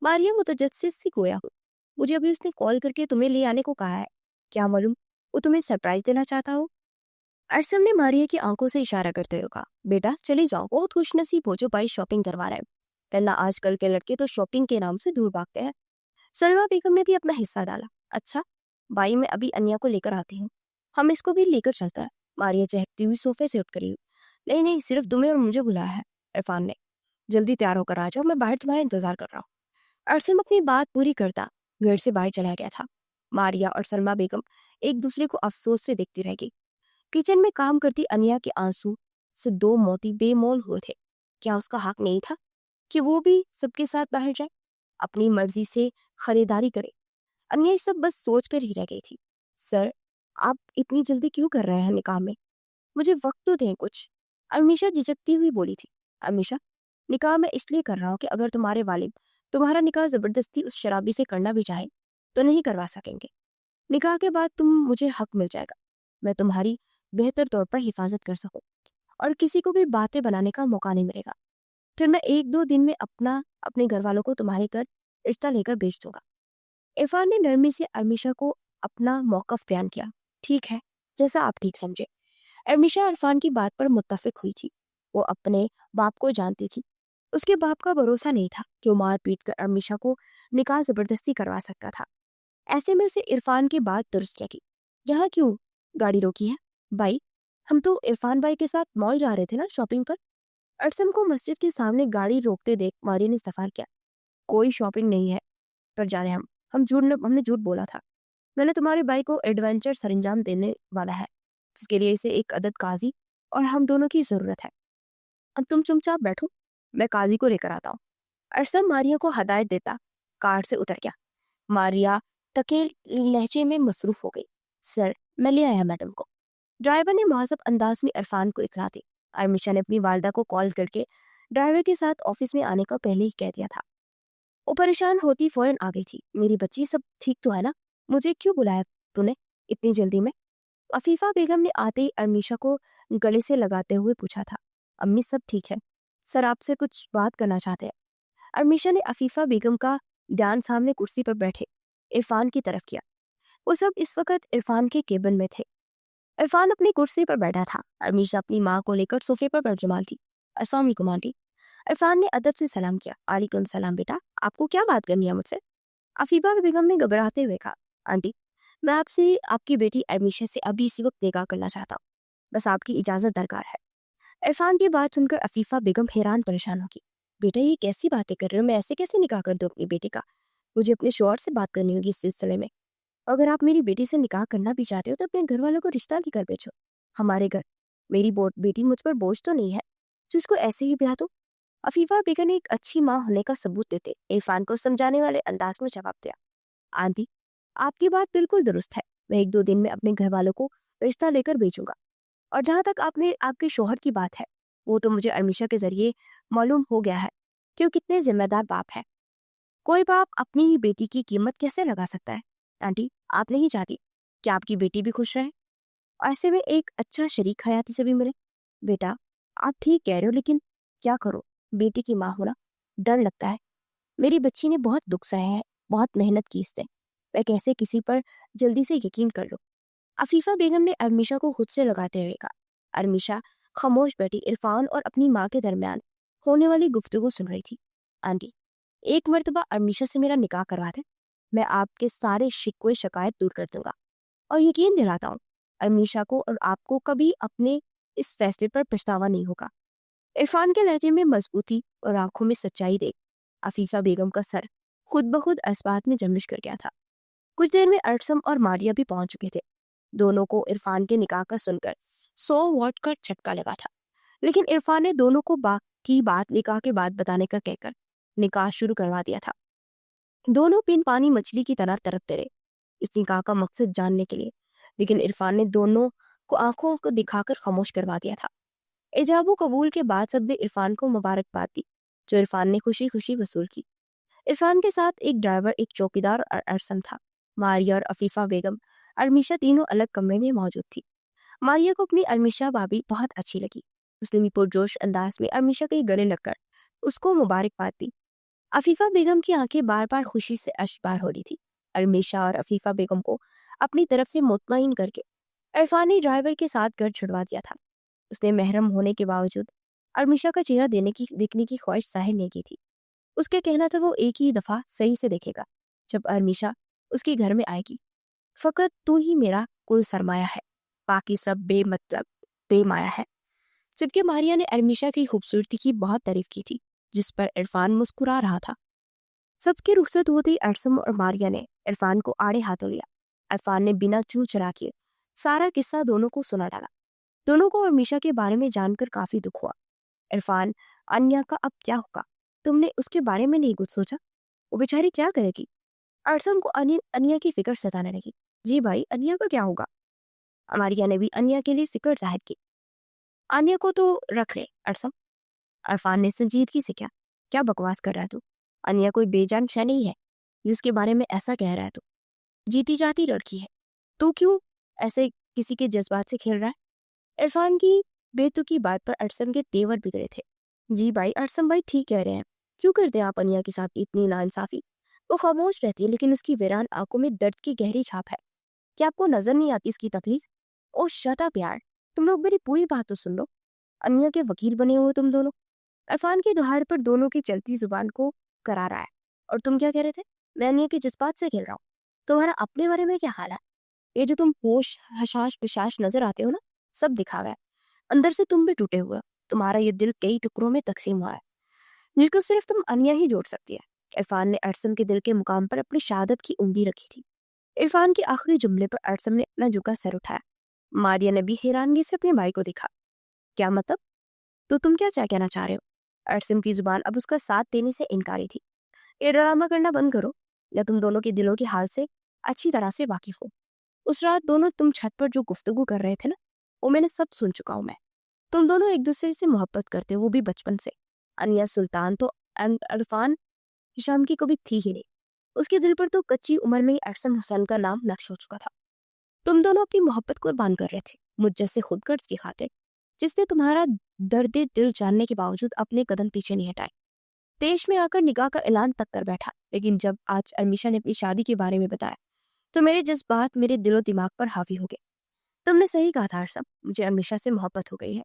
मारिया मुतजस्सिस सी गोया हो। मुझे अभी उसने कॉल करके तुम्हें ले आने को कहा है। क्या मालूम वो तुम्हें सरप्राइज देना चाहता हो। अरसम ने मारिया की आंखों से इशारा करते हुए कहा। बेटा चले जाओ, बहुत खुशनसीब हो जो भाई शॉपिंग करवा रहा है, वरना आजकल के लड़के तो शॉपिंग के नाम से दूर भागते हैं। सलमा बेगम ने भी अपना हिस्सा डाला। अच्छा भाई, मैं अभी अनिया को लेकर आती हूँ, हम इसको भी लेकर चलता है। मारिया चहकती हुई सोफे से उठ करी। नहीं नहीं, सिर्फ तुम्हें और मुझे बुलाया है। इरफान ने, जल्दी तैयार होकर आ जाओ, मैं बाहर तुम्हारा इंतजार कर रहा हूँ। अरसम अपनी बात पूरी करता घर से बाहर चला गया था। मारिया और सलमा बेगम एक दूसरे को अफसोस से देखती रह गई। किचन में काम करती अनिया के आंसू से दो मोती बेमोल हुए थे। क्या उसका हक नहीं था कि वो भी सबके साथ बाहर जाए, अपनी मर्जी से खरीदारी करे? अनिया ये सब बस सोच कर ही रह गई थी। सर, आप इतनी जल्दी क्यों कर रहे हैं निकाह में? मुझे वक्त तो दें कुछ। अमीशा झिझकती हुई बोली थी। अमीशा, निकाह मैं इसलिए कर रहा हूँ कि अगर तुम्हारे वालिद तुम्हारा निकाह जबरदस्ती उस शराबी से करना भी चाहे तो नहीं करवा सकेंगे। निकाह के बाद मुझे हक मिल जाएगा, मैं तुम्हारी बेहतर तौर पर हिफाजत कर सकूं और किसी को भी बातें बनाने का मौका नहीं मिलेगा। फिर मैं एक दो दिन में अपने घर वालों को तुम्हारे घर रिश्ता लेकर भेज दूंगा। इरफान ने नरमी से अरमीशा को अपना मौकफ बयान किया। ठीक है, जैसा आप ठीक समझे। अरमीशा इरफान की बात पर मुत्तफिक हुई थी। वो अपने बाप को जानती थी। उसके बाप का भरोसा नहीं था कि वो मार पीट कर अरमीशा को निकाह जबरदस्ती करवा सकता था। ऐसे में उसे इरफान की बात दुरुस्त लगी। यहाँ क्यों गाड़ी रोकी है? भाई, हम तो इरफान भाई के साथ मॉल जा रहे थे ना शॉपिंग पर। ارسم کو مسجد کے سامنے گاڑی روکتے دیکھ ماریا نے استغفار کیا. کوئی شاپنگ نہیں ہے پر جا رہے ہیں ہم نے جھوٹ بولا تھا. میں نے تمہارے بھائی کو ایڈونچر سر انجام دینے والا ہے جس کے لیے اسے ایک عدد قاضی اور ہم دونوں کی ضرورت ہے. اب تم چپ چاپ بیٹھو, میں قاضی کو لے کر آتا ہوں. ارسم ماریا کو ہدایت دیتا کار سے اتر گیا. ماریا تکے لہجے میں مصروف ہو گئی. سر, میں لے آیا میڈم کو. ڈرائیور نے مہذب انداز میں عرفان کو اطلاع دی. ارمیشا نے اپنی والدہ کو کال کر کے ڈرائیور کے ساتھ آفس میں آنے کا پہلے ہی کہہ دیا تھا. وہ پریشان ہوتی فوراً آ گئی تھی. میری بچی سب ٹھیک تو ہے نا؟ مجھے کیوں بلایا تو نے اتنی جلدی میں؟ عفیفہ بیگم نے آتے ہی ارمیشا کو گلے سے لگاتے ہوئے پوچھا تھا. امی سب ٹھیک ہے, سر آپ سے کچھ بات کرنا چاہتے ہیں. ارمیشا نے عفیفہ بیگم کا دھیان سامنے کرسی پر بیٹھے عرفان کی طرف کیا. وہ سب اس وقت عرفان کے کیبن میں تھے. عرفان اپنی کرسی پر بیٹھا تھا. ارمیشا اپنی ماں کو لے کر صوفے پر برجمال تھی. السلام علیکم آنٹی. عرفان نے ادب سے سلام کیا. وعلیکم السلام بیٹا, آپ کو کیا بات کرنی ہے مجھ سے؟ عفیفہ بیگم نے گھبراتے ہوئے کہا. آنٹی, میں آپ سے آپ کی بیٹی ارمیشا سے ابھی اسی وقت نکاح کرنا چاہتا ہوں, بس آپ کی اجازت درکار ہے. عرفان کی بات سن کر عفیفہ بیگم حیران پریشان ہوگی. بیٹا یہ کیسی باتیں کر رہے ہو؟ میں ایسے کیسے نکاح کر دوں اپنی بیٹی کا؟ مجھے اپنے شوہر سے بات کرنی ہوگی اس سلسلے میں. اگر آپ میری بیٹی سے نکاح کرنا بھی چاہتے ہو تو اپنے گھر والوں کو رشتہ لے کر بھیجو ہمارے گھر. میری بیٹی مجھ پر بوجھ تو نہیں ہے جو اس کو ایسے ہی بیاہ دو. عفیفہ بیگم نے ایک اچھی ماں ہونے کا ثبوت دیتے عرفان کو سمجھانے والے انداز میں جواب دیا. آنٹی, آپ کی بات بالکل درست ہے. میں 1-2 دن میں اپنے گھر والوں کو رشتہ لے کر بھیجوں گا. اور جہاں تک آپ کے شوہر کی بات ہے, وہ تو مجھے ارمیشا کے ذریعے معلوم ہو گیا ہے کہ وہ کتنے ذمہ دار باپ ہے. کوئی باپ اپنی ہی بیٹی کی قیمت کیسے لگا سکتا ہے؟ آنٹی, آپ نہیں چاہتی کہ آپ کی بیٹی بھی خوش رہے, ایسے میں ایک اچھا شریک حیاتی سے بھی ملے؟ بیٹا, آپ ٹھیک کہہ رہے ہو, لیکن کیا کرو, بیٹی کی ماں ہونا ڈر لگتا ہے. میری بچی نے بہت دکھ سہے ہیں, بہت محنت کی اس نے, میں کیسے کسی پر جلدی سے یقین کر لوں. عفیفہ بیگم نے ارمیشا کو خود سے لگاتے ہوئے کہا. ارمیشا خاموش بیٹھی عرفان اور اپنی ماں کے درمیان ہونے والی گفتگو سن رہی تھی. آنٹی, ایک مرتبہ ارمیشا سے میرا نکاح کروا دیں, میں آپ کے سارے شکوے شکایت دور کر دوں گا. اور یقین دلاتا ہوں ارمیشا کو اور آپ کو کبھی اپنے اس فیصلے پر پچھتاوا نہیں ہوگا. عرفان کے لہجے میں مضبوطی اور آنکھوں میں سچائی دیکھ عفیفہ بیگم کا سر خود بخود اسبات میں جمش کر گیا تھا. کچھ دیر میں ارسم اور ماریا بھی پہنچ چکے تھے. دونوں کو عرفان کے نکاح کا سن کر 100 واٹ کا جھٹکا لگا تھا, لیکن عرفان نے دونوں کو باقی بات نکاح کے بعد بتانے کا کہہ کر نکاح شروع کروا دیا تھا. دونوں بن پانی مچھلی کی طرح تڑپتے رہے اس نکاح کا مقصد جاننے کے لیے, لیکن عرفان نے دونوں کو آنکھوں کو دکھا کر خاموش کروا دیا تھا. ایجاب و قبول کے بعد سب نے عرفان کو مبارکباد دی, جو عرفان نے خوشی خوشی وصول کی. عرفان کے ساتھ ایک ڈرائیور, ایک چوکیدار اور ارسم تھا. ماریا اور عفیفہ بیگم ارمیشا تینوں الگ کمرے میں موجود تھی. ماریا کو اپنی ارمیشا بابی بہت اچھی لگی. اس نے بھی پرجوش انداز میں ارمیشا کے گلے لگ کر اس کو مبارکباد دی. عفیفہ بیگم کی آنکھیں بار بار خوشی سے اشبار ہو رہی تھی. ارمیشا اور عفیفہ بیگم کو اپنی طرف سے مطمئن کر کے عرفان نے ڈرائیور کے ساتھ گھر چھڑوا دیا تھا. اس نے محرم ہونے کے باوجود ارمیشا کا چہرہ دیکھنے کی خواہش ظاہر نہیں کی تھی. اس کے کہنا تھا وہ ایک ہی دفعہ صحیح سے دیکھے گا جب ارمیشا اس کے گھر میں آئے گی. فقط تو ہی میرا کل سرمایہ ہے, باقی سب بے مطلب بے مایا ہے. جبکہ ماریا نے ارمیشا کی خوبصورتی کی بہت تعریف کی تھی, جس پر عرفان مسکرا رہا تھا. سب کے رخصت ہوتے ہی ارسم اور ماریا نے عرفان کو آڑے ہاتھوں لیا. عرفان نے بنا چو چرا کیے سارا قصہ دونوں کو سنا ڈالا. دونوں کو ارمیشا کے بارے میں جان کر کافی دکھ ہوا. عرفان, انیا کا اب کیا ہوگا؟ تم نے اس کے بارے میں نہیں کچھ سوچا؟ وہ بیچاری کیا کرے گی؟ ارسم کو انیا کی فکر ستانے لگی. جی بھائی, انیا کا کیا ہوگا؟ ماریا نے بھی انیا کے لیے فکر ظاہر کی. انیا کو تو رکھ لے ارسم. عرفان نے سنجیدگی سے کیا بکواس کر رہا ہے تو؟ انیا کوئی بے جان شے نہیں ہے جس کے بارے میں ایسا کہہ رہا ہے تو. جیتی جاتی لڑکی ہے, تو کیوں ایسے کسی کے جذبات سے کھیل رہا ہے؟ عرفان کی بے تکی بات پر ارسم کے تیور بگڑے تھے. جی بھائی, ارسم بھائی ٹھیک کہہ رہے ہیں, کیوں کرتے ہیں آپ انیا کے ساتھ اتنی ناانصافی؟ وہ خاموش رہتی ہے لیکن اس کی ویران آنکھوں میں درد کی گہری چھاپ ہے. کیا آپ کو نظر نہیں آتی اس کی تکلیف؟ او شٹ اپ یار, تم لوگ میری پوری بات تو سن لو. انیا کے وکیل بنے ہوئے تم دونوں. عرفان کی دہاڑ پر دونوں کی چلتی زبان کو کرا رہا ہے. اور تم کیا کہہ رہے تھے؟ میں انیا کے جذبات سے کھیل رہا ہوں. تمہارا اپنے بارے میں کیا حال ہے؟ یہ جو تم ہوش حشاش پشاش نظر آتے ہو نا, سب دکھاوا ہے. اندر سے تم بھی ٹوٹے ہوئے. तुम्हारा ये दिल कई टुकड़ों में तकसीम हुआ है, जिसको सिर्फ तुम अनिया ही जोड़ सकती है। इरफान ने अरसम के दिल के मुकाम पर अपनी शहादत की उंगली रखी थी। इरफान के आखिरी जुमले पर अरसम ने अपना झुका सर उठाया। मारिया ने भी हैरानगी से अपने भाई को देखा। क्या मतलब? तो तुम क्या कहना चाह रहे हो? अरसम की जुबान अब उसका साथ देने से इनकारी थी। ये ड्रामा करना बंद करो, या तुम दोनों के दिलों के हाल से अच्छी तरह से वाकिफ हो। उस रात दोनों तुम छत पर जो गुफ्तगू कर रहे थे ना, वो मैंने सब सुन चुका हूं मैं। तुम दोनों एक दूसरे से मोहब्बत करते हो, वो भी बचपन से। अनिया सुल्तान तो इरफान हिशाम की कभी थी ही नहीं। उसके दिल पर तो कच्ची उम्र में ही अरसम हुसैन का नाम नक्श हो चुका था। तुम दोनों अपनी मोहब्बत कुर्बान कर रहे थे मुझ जैसे खुदगर्ज की खातिर, जिसने तुम्हारा दर्द दिल जानने के बावजूद अपने कदम पीछे नहीं हटाए। देश में आकर निकाह का ऐलान तक कर बैठा, लेकिन जब आज अरमीशा ने अपनी शादी के बारे में बताया तो मेरे जज्बात मेरे दिलो दिमाग पर हावी हो गए। तुमने सही कहा था अरसम, मुझे अरमीशा से मोहब्बत हो गई है।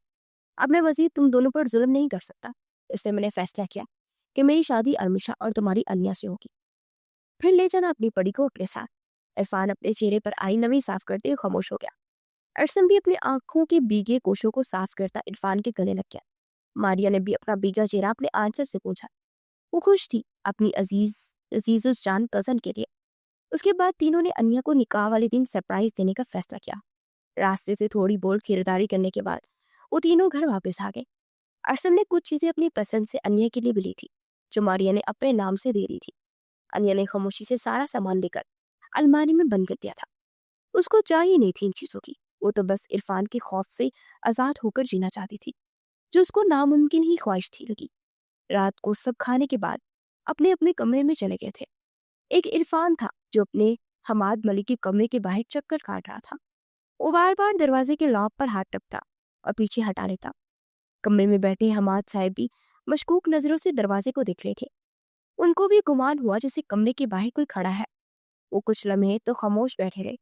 अब मैं मजीद तुम दोनों पर जुल्म नहीं कर सकता, इसलिए मैंने फैसला किया कि मेरी शादी अरमीशा और तुम्हारी अनिया से होगी। फिर ले जाना अपनी पड़ी को अपने साथ। इरफान अपने चेहरे पर आई नमी साफ करते हुए खामोश हो गया। अरसम भी अपनी आंखों के भीगे कोशों को साफ करता इरफान के गले लग गया। मारिया ने भी अपना भीगा चेहरा अपने आंचल से पूछा। वो खुश थी अपनी अजीज जान कजन के लिए। उसके बाद तीनों ने अनिया को निकाह वाले दिन सरप्राइज देने का फैसला किया। रास्ते से थोड़ी बोल खरीदारी करने के बाद वो तीनों घर वापस आ गए। अरसम ने कुछ चीजें अपनी पसंद से अनिया के लिए भी ली थी, जो मारिया ने अपने नाम से दे दी थी। अनिया ने खामोशी से सारा सामान लेकर अलमारी में बंद कर दिया था। उसको चाहिए नहीं थी इन चीजों की, वो तो बस इरफान के खौफ से आजाद होकर जीना चाहती थी, जो उसको नामुमकिन ही ख्वाहिश थी लगी। रात को सब खाने के बाद अपने अपने कमरे में चले गए थे। एक इरफान था जो अपने हमाद मलिक के कमरे के बाहर चक्कर काट रहा था। वो बार बार दरवाजे के लॉक पर हाथ टकता और पीछे हटा लेता। कमरे में बैठे हमाद साहब भी मशकूक नजरों से दरवाजे को देख रहे थे। उनको भी गुमान हुआ जैसे कमरे के बाहर कोई खड़ा है। वो कुछ लम्हे तो खामोश बैठे रहे,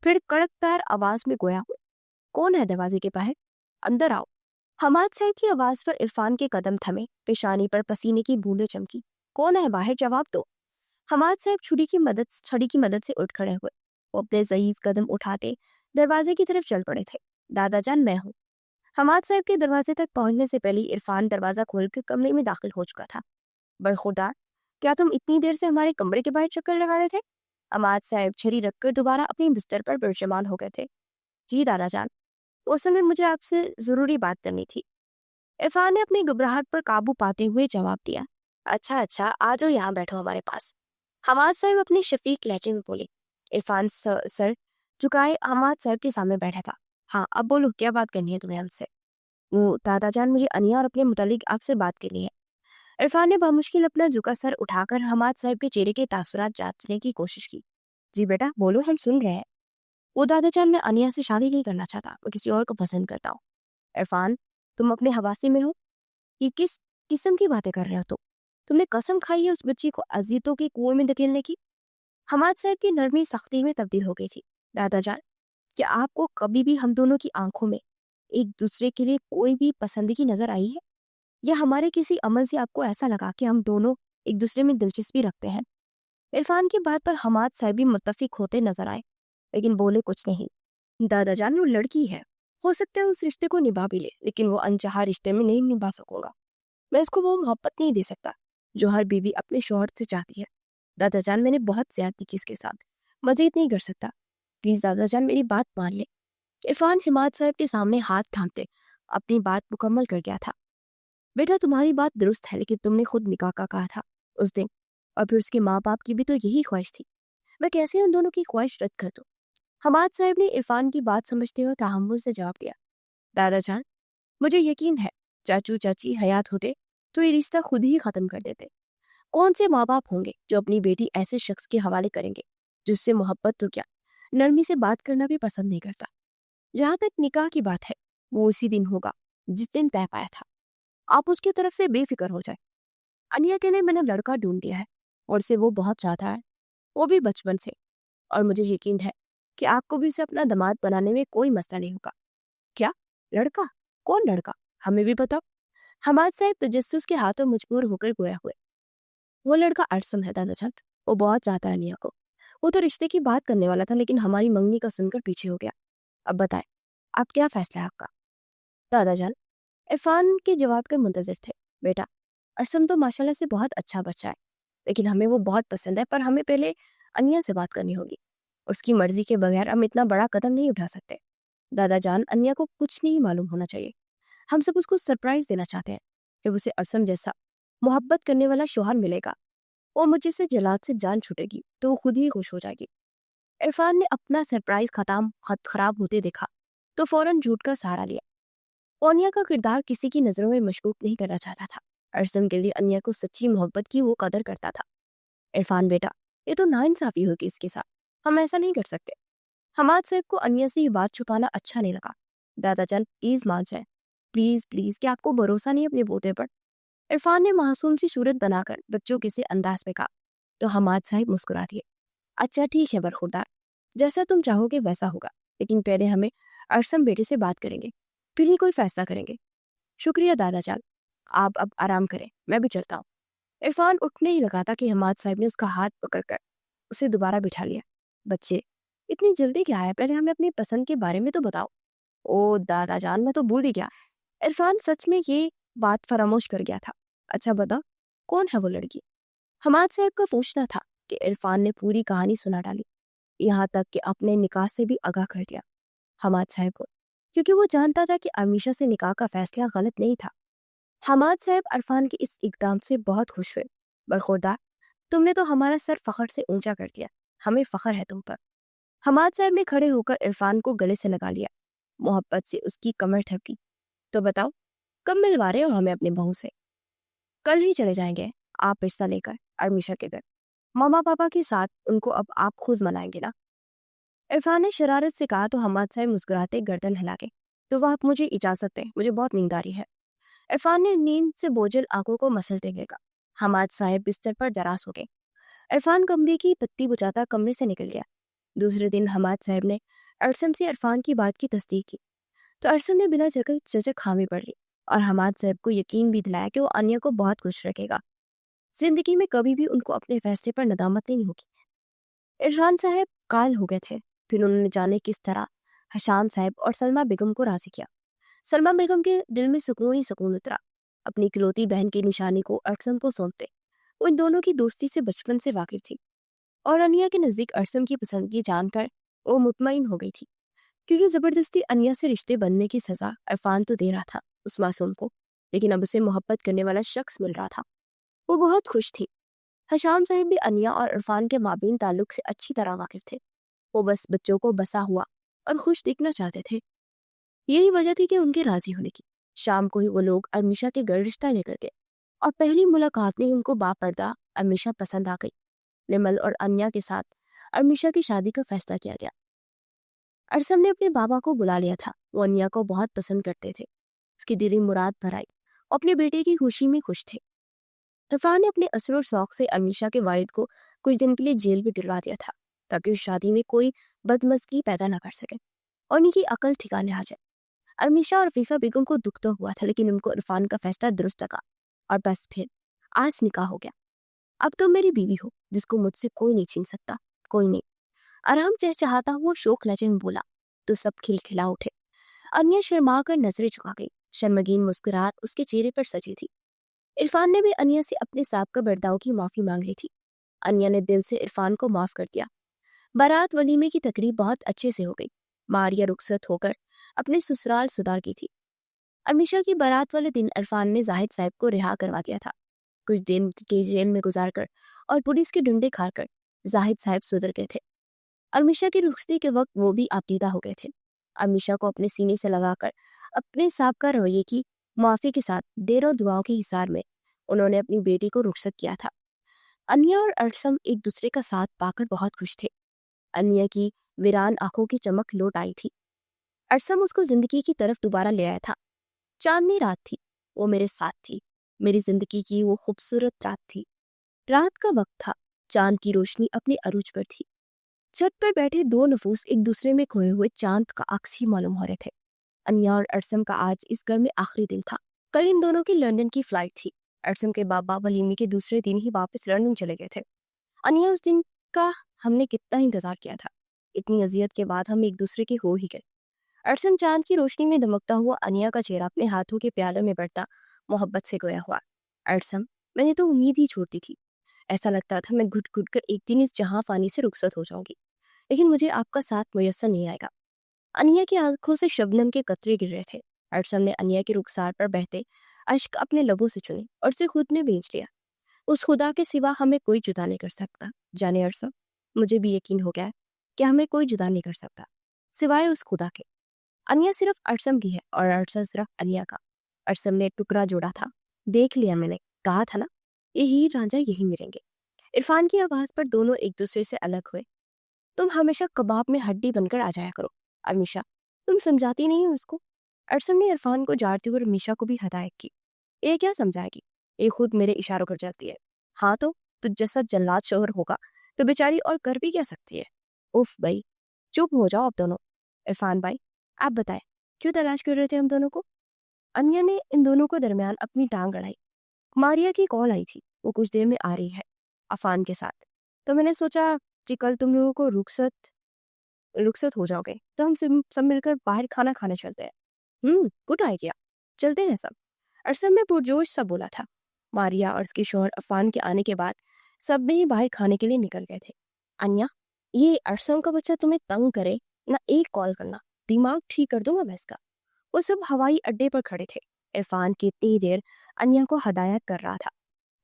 फिर कड़कदार आवाज में गोया, कौन है दरवाजे के बाहर? अंदर आओ। हमाद साहब की आवाज पर इरफान के कदम थमे, पेशानी पर पसीने की बूंदें चमकी। कौन है बाहर? जवाब दो। हमाद साहब छड़ी की मदद से उठ खड़े हुए। वो अपने ज़ईफ कदम उठाते दरवाजे की तरफ चल पड़े थे। दादा जान, मैं हूँ। हमाद साहब के दरवाजे तक पहुंचने से पहले इरफान दरवाजा खोलकर कमरे में दाखिल हो चुका था। बरखुरदार, क्या तुम इतनी देर से हमारे कमरे के बाहर चक्कर लगा रहे थे? हमाद साहब छड़ी रखकर दोबारा अपने बिस्तर पर बिरजमान हो गए थे। जी दादा जान, उस समय मुझे आपसे जरूरी बात करनी थी। इरफान ने अपनी घबराहट पर काबू पाते हुए जवाब दिया। अच्छा अच्छा, आ जाओ, यहाँ बैठो हमारे पास। हमाद साहब अपने शफीक लहजे में बोले। इरफान सर झुकाए हमाद साहब के सामने बैठा था। हाँ, अब बोलो, क्या बात करनी है तुम्हें हमसे? वो दादा जान, मुझे अनिया और अपने मुतालिक आपसे बात करनी है। इरफान ने बामुश्किल अपना झुका सर उठाकर हमाद साहब के चेहरे के तासुरात जांचने की कोशिश की। जी बेटा बोलो, हम सुन रहे हैं। वो दादा जान, मैं अनिया से शादी नहीं करना चाहता, मैं किसी और को पसंद करता हूँ। इरफान, तुम अपने हवासी में हो? ये किस किस्म की बातें कर रहे हो? तुमने कसम खाई है उस बच्ची को अजीतों के कुएं में धकेलने की? हमाद साहब की नरमी सख्ती में तब्दील हो गई थी। दादा जान, क्या आपको कभी भी हम दोनों की आंखों में एक दूसरे के लिए कोई भी पसंदगी नजर आई है, या हमारे किसी अमल से आपको ऐसा लगा कि हम दोनों एक दूसरे में दिलचस्पी रखते हैं? इरफान की बात पर हमाद साहब भी मुत्तफिक होते नजर आए, लेकिन बोले कुछ नहीं। दादा जान, वो लड़की है, हो सकता है उस रिश्ते को निभा भी ले, लेकिन वो अनचाहा रिश्ते में नहीं निभा सकूंगा। मैं उसको वो मोहब्बत नहीं दे सकता जो हर बीवी अपने शौहर से चाहती है। दादा जान, मैंने बहुत ज्यादती की इसके साथ, मजीद नहीं कर सकता। प्लीज दादा जान, मेरी बात मान ले। इरफान हिमाद साहब के सामने हाथ थामते अपनी बात मुकम्मल कर गया था। बेटा, तुम्हारी बात दुरुस्त है, लेकिन तुमने खुद निकाह का कहा था उस दिन, और फिर उसके माँ बाप की भी तो यही ख्वाहिश थी। मैं कैसे उन दोनों की ख्वाहिश रद्द कर दूं? हमाद साहब ने इरफान की बात समझते हुए तहम्मुल से जवाब दिया। दादा जान, मुझे यकीन है चाचू चाची हयात होते तो ये रिश्ता खुद ही खत्म कर देते। कौन से माँ बाप होंगे जो अपनी बेटी ऐसे शख्स के हवाले करेंगे जिससे मोहब्बत तो क्या, नरमी से बात करना भी पसंद नहीं करता। जहां तक निकाह की बात है, वो उसी दिन होगा जिस दिन तय पाया था। आप उसकी तरफ से बेफिक्र हो जाए। अनिया के लिए मैंने लड़का ढूंढ लिया है और उसे वो बहुत चाहता है, वो भी बचपन से, और मुझे यकीन है कि आपको भी उसे अपना दामाद बनाने में कोई मसला नहीं होगा। क्या लड़का? कौन लड़का? हमें भी बताओ। हमाद साहब तजस्सुस के हाथों मजबूर होकर गोया हुए। वो लड़का अरसम है दादा जान, वो बहुत चाहता है अनिया को। वो तो रिश्ते की बात करने वाला था, लेकिन हमारी मंगनी का सुनकर पीछे हो गया। अब बताए, अब क्या फैसला है आपका? दादा जान, عرفان کے جواب کے منتظر تھے. بیٹا ارسم تو ماشاءاللہ سے بہت اچھا بچہ ہے، لیکن ہمیں وہ بہت پسند ہے، پر ہمیں پہلے انیا سے بات کرنی ہوگی. اس کی مرضی کے بغیر ہم اتنا بڑا قدم نہیں اٹھا سکتے. دادا جان، انیا کو کچھ نہیں معلوم ہونا چاہیے. ہم سب اس کو سرپرائز دینا چاہتے ہیں کہ اسے ارسم جیسا محبت کرنے والا شوہر ملے گا. وہ مجھے سے جلاد سے جان چھوٹے گی تو وہ خود ہی خوش ہو جائے گی. عرفان نے اپنا سرپرائز خط خراب ہوتے دیکھا تو فوراً جھوٹ کا سہارا لیا. انیا کا کردار کسی کی نظروں میں مشکوک نہیں کرنا چاہتا تھا. ارسم کے لیے انیا کو سچی محبت کی وہ قدر کرتا تھا. عرفان بیٹا، یہ تو ناانصافی ہوگی اس کے ساتھ، ہم ایسا نہیں کر سکتے. حماد صاحب کو انیا سے یہ بات چھپانا اچھا نہیں لگا. دادا جان پلیز مان جائیں، پلیز پلیز، کیا آپ کو بھروسہ نہیں اپنے پوتے پر؟ عرفان نے معصوم سی صورت بنا کر بچوں کے سے انداز میں کہا. تو حماد صاحب مسکرا دیے. اچھا ٹھیک ہے برخوردار، جیسا تم چاہو گے ویسا ہوگا، لیکن پہلے ہمیں ارسم بیٹے سے بات کریں گے، پھر ہی کوئی فیصلہ کریں گے. شکریہ دادا جان، آپ اب آرام کریں، میں بھی چلتا ہوں. عرفان اٹھنے ہی لگا تھا کہ حماد صاحب نے اس کا ہاتھ پکڑ کر اسے دوبارہ بٹھا لیا. بچے اتنی جلدی کیا ہے، پہلے ہمیں اپنی پسند کے بارے میں تو بتاؤ. او دادا جان، میں تو بھول ہی گیا. عرفان سچ میں یہ بات فراموش کر گیا تھا. اچھا بتا، کون ہے وہ لڑکی؟ حماد صاحب کا پوچھنا تھا کہ عرفان نے پوری کہانی سنا ڈالی، یہاں تک کہ اپنے نکاح سے بھی آگاہ کر دیا حماد صاحب کو، کیونکہ وہ جانتا تھا کہ امیشہ سے نکاح کا فیصلہ غلط نہیں تھا. حماد صاحب عرفان کے اس اقدام سے بہت خوش ہوئے. برخوردار، تم نے تو ہمارا سر فخر سے اونچا کر دیا، ہمیں فخر ہے تم پر. حماد صاحب نے کھڑے ہو کر عرفان کو گلے سے لگا لیا، محبت سے اس کی کمر تھپکی. تو بتاؤ، کب ملوا رہے ہو ہمیں اپنے بہو سے؟ کل ہی چلے جائیں گے آپ رشتہ لے کر امیشہ کے گھر. ماما پاپا کے ساتھ ان کو اب آپ خود منائیں گے نا؟ عرفان نے شرارت سے کہا تو حماد صاحب مسکراتے گردن ہلا کے. تو وہ آپ مجھے اجازت دیں، مجھے بہت نیند آ رہی ہے. عرفان نے نیند سے بوجھل آنکھوں کو مسلتے ہوئے کہا. حماد صاحب بستر پر دراز ہو گئے. عرفان کمرے کی بتی بجھاتا کمرے سے نکل گیا. دوسرے دن حماد صاحب نے ارسم سے عرفان کی بات کی تصدیق کی تو ارسم نے بلا جھجک حامی پڑھ لی اور حماد صاحب کو یقین بھی دلایا کہ وہ انیا کو بہت خوش رکھے گا. زندگی میں کبھی بھی ان کو اپنے فیصلے پر ندامت نہیں ہوگی. عرفان صاحب قائل ہو گئے تھے. پھر انہوں نے جانے کس طرح حشام صاحب اور سلمہ بیگم کو راضی کیا. سلمہ بیگم کے دل میں سکون ہی سکون اترا. اپنی اکلوتی بہن کی نشانی کو ارسم کو سونپتے. وہ ان دونوں کی دوستی سے بچپن سے واقف تھی اور انیا کے نزدیک ارسم کی پسندگی جان کر وہ مطمئن ہو گئی تھی، کیونکہ زبردستی انیا سے رشتے بننے کی سزا عرفان تو دے رہا تھا اس معصوم کو، لیکن اب اسے محبت کرنے والا شخص مل رہا تھا. وہ بہت خوش تھی. حشام صاحب بھی انیا اور عرفان کے مابین تعلق سے اچھی طرح واقف تھے. وہ بس بچوں کو بسا ہوا اور خوش دیکھنا چاہتے تھے. یہی وجہ تھی کہ ان کے راضی ہونے کی. شام کو ہی وہ لوگ امیشہ کے گھر رشتہ لے کر گئے اور پہلی ملاقات میں ان کو باپردہ امیشہ پسند آ گئی. نمل اور انیا کے ساتھ امیشہ کی شادی کا فیصلہ کیا گیا. ارسم نے اپنے بابا کو بلا لیا تھا. وہ انیا کو بہت پسند کرتے تھے. اس کی دلی مراد بھرائی اور اپنے بیٹے کی خوشی میں خوش تھے. عرفان نے اپنے اثر و شوق سے امیشہ کے والد کو کچھ دن کے لیے جیل میں ڈلوا دیا تھا تاکہ اس شادی میں کوئی بدمزگی پیدا نہ کر سکے اور ان کی عقل ٹھکانے آ جائے. امیشہ اور عفیفہ بیگم کو دکھ تو ہوا تھا، لیکن ان کو عرفان کا فیصلہ درست لگا اور بس پھر آج نکاح ہو گیا. اب تم میری بیوی ہو جس کو مجھ سے کوئی نہیں چھین سکتا، کوئی نہیں. آرام چہچہاتا وہ شوق لہجے میں بولا تو سب کھلکھلا اٹھے. انیا شرما کر نظریں چکا گئی. شرمگین مسکراہٹ اس کے چہرے پر سجی تھی. عرفان نے بھی انیا سے اپنے سابقہ برداؤ کی معافی مانگ لی تھی. انیا نے دل سے عرفان کو معاف کر دیا. بارات ولیمے کی تقریب بہت اچھے سے ہو گئی. ماریا رخصت ہو کر اپنے سسرال سدھار کی تھی. امیشہ کی بارات والے دن عرفان نے زاہد صاحب کو رہا کروا دیا تھا. کچھ دن کے جیل میں گزار کر اور پولیس کے ڈنڈے کھا کر زاہد صاحب سدھر گئے تھے. امیشہ کی رخصتی کے وقت وہ بھی آبدیدہ ہو گئے تھے. امیشہ کو اپنے سینے سے لگا کر اپنے سابقہ رویے کی معافی کے ساتھ دیر و دعاؤں کے حصار میں انہوں نے اپنی بیٹی کو رخصت کیا تھا. انیا اور ارسم ایک دوسرے کا ساتھ پا کر بہت خوش تھے. انیا کی ویران آنکھوں کی چمک لوٹ آئی تھی. ارسم اس کو زندگی کی طرف دوبارہ لے آیا تھا. چاندنی رات تھی، وہ میرے ساتھ تھی. میری زندگی کی وہ خوبصورت رات تھی. رات کا وقت تھا. چاند کی روشنی اپنے عروج پر تھی. چھت پر بیٹھے دو نفوس ایک دوسرے میں کھوئے ہوئے چاند کا عکس ہی معلوم ہو رہے تھے. انیا اور ارسم کا آج اس گھر میں آخری دن تھا. کل ان دونوں کی لندن کی فلائٹ تھی. ارسم کے بابا ولیمے کے دوسرے دن ہی واپس لندن چلے گئے تھے. انیا اس دن کا ہم نے کتنا انتظار کیا تھا. اتنی اذیت کے بعد ہم ایک دوسرے کے ہو ہی گئے. अरसम चांद की रोशनी में दमकता हुआ अनिया का चेहरा अपने हाथों के प्यालों में बढ़ता मोहब्बत से गोया हुआ। अरसम, मैंने तो उम्मीद ही छोड़ दी थी। ऐसा लगता था मैं घुट घुट कर एक दिन इस जहां फानी से रुखसत हो जाऊंगी, लेकिन मुझे आपका साथ मुयस्सर नहीं आएगा। अनिया की आंखों से शबनम के कतरे गिर रहे थे। अरसम ने अनिया के रुखसार पर बहते अश्क अपने लबों से चुने और उसे खुद में बेच लिया। उस खुदा के सिवा हमें कोई जुदा नहीं कर सकता। जाने अरसम, मुझे भी यकीन हो गया है कि हमें कोई जुदा नहीं कर सकता सिवाय उस खुदा के। अनिया सिर्फ अरसम की है और अरसम सिर्फ अनिया का। अरसम ने टुकड़ा जोड़ा था। देख लिया मैंने, कहा था ना, ये हीर रांझा यही मिलेंगे। इरफान की आवाज पर दोनों एक दूसरे से अलग हुए। तुम हमेशा कबाब में हड्डी बनकर आ जाया करो अमीशा, तुम समझाती नहीं हो उसको। अरसम ने इरफान को जाड़ते हुए अमीशा को भी हदायत की। ये क्या समझाएगी, ये खुद मेरे इशारों कर जाती है। हाँ तो तुझ जैसा जल्लाद शोहर होगा तो बेचारी और कर भी क्या सकती है। उफ भाई, चुप हो जाओ आप दोनों। इरफान भाई, आप बताएं, क्यों तलाश कर रहे थे हम दोनों को? अनिया ने इन दोनों को दरमियान अपनी टांग अड़ाई। मारिया की कॉल आई थी, वो कुछ देर में आ रही है अफान के साथ। तो मैंने सोचा कि कल तुम लोगों को रुखसत रुखसत हो जाओगे तो हम सब मिलकर बाहर खाना खाने चलते हैं। गुड आइडिया, चलते हैं सब। अरसम में पुरजोश सा बोला था। मारिया और उसके शौहर अफान के आने के बाद सब में ही बाहर खाने के लिए निकल गए थे। अन्या, ये अरसम का बच्चा तुम्हें तंग करे ना, एक कॉल करना, दिमाग ठीक कर दूंगा मैं इसका। वो सब हवाई अड्डे पर खड़े थे। इरफान की इतनी देर अन्या को हदायत कर रहा था।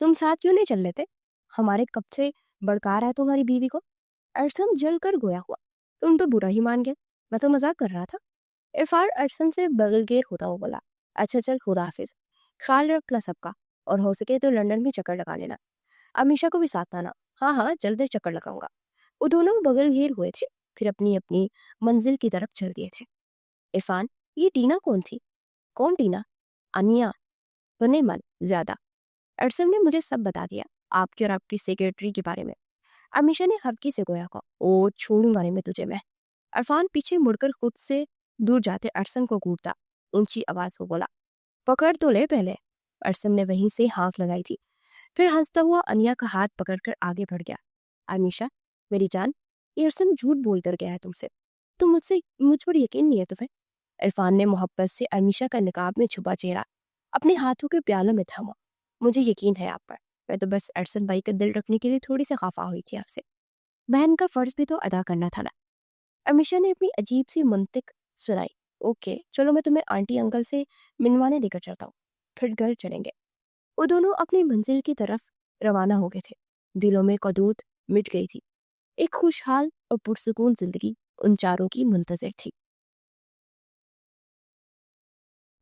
तुम साथ क्यों नहीं चल लेते? हमारे कब से बड़का रहा है तुम्हारी बीवी को। अरसम जल कर गोया हुआ। तुम तो बुरा ही मान गए, मैं तो मजाक कर रहा था। इरफान अरसम से बगलगेर होता हुआ बोला, अच्छा चल, खुदा हाफिज, ख्याल रखना सबका, और हो सके तो लंदन भी चक्कर लगा लेना। अमीशा को भी साथ लाना। हाँ हाँ, जल्दी चक्कर लगाऊंगा। वो दोनों बगल घेर हुए थे, फिर अपनी अपनी मंजिल की तरफ चल दिए थे। इरफान, ये टीना कौन थी? कौन टीना? अनिया। बने मन ज्यादा। अरसम ने मुझे सब बता दिया, आपकी और आपकी सेक्रेटरी के बारे में। अमीशा ने हल्की से गोया को, ओ छोड़ूंगा नहीं मैं तुझे मैं। अरफान पीछे मुड़कर खुद से दूर जाते अरसम को घूरता ऊंची आवाज में बोला, पकड़ तो ले पहले। अरसम ने वहीं से हाँक लगाई थी, फिर हंसता हुआ अनिया का हाथ पकड़कर आगे बढ़ गया। अमीशा, मेरी जान, ये अरसम झूठ बोल कर गया है तुमसे। मुझ पर यकीन नहीं है तुम्हें? इरफान ने मोहब्बत से अमीशा का निकाब में छुपा चेहरा अपने हाथों के प्यालों में थामा। मुझे यकीन है आप पर, मैं तो बस अरसन भाई का दिल रखने के लिए थोड़ी सी खफा हुई थी आपसे। बहन का फर्ज भी तो अदा करना था ना। अमीशा ने अपनी अजीब सी मंतिक सुनाई। ओके चलो, मैं तुम्हें आंटी अंकल से मिलवाने लेकर चलता हूँ, फिर घर चलेंगे। वो दोनों अपनी मंजिल की तरफ रवाना हो गए थे। दिलों में कदूत मिट गई थी। एक खुशहाल और पुरसुकून जिंदगी उन चारों की मुंतजर थी।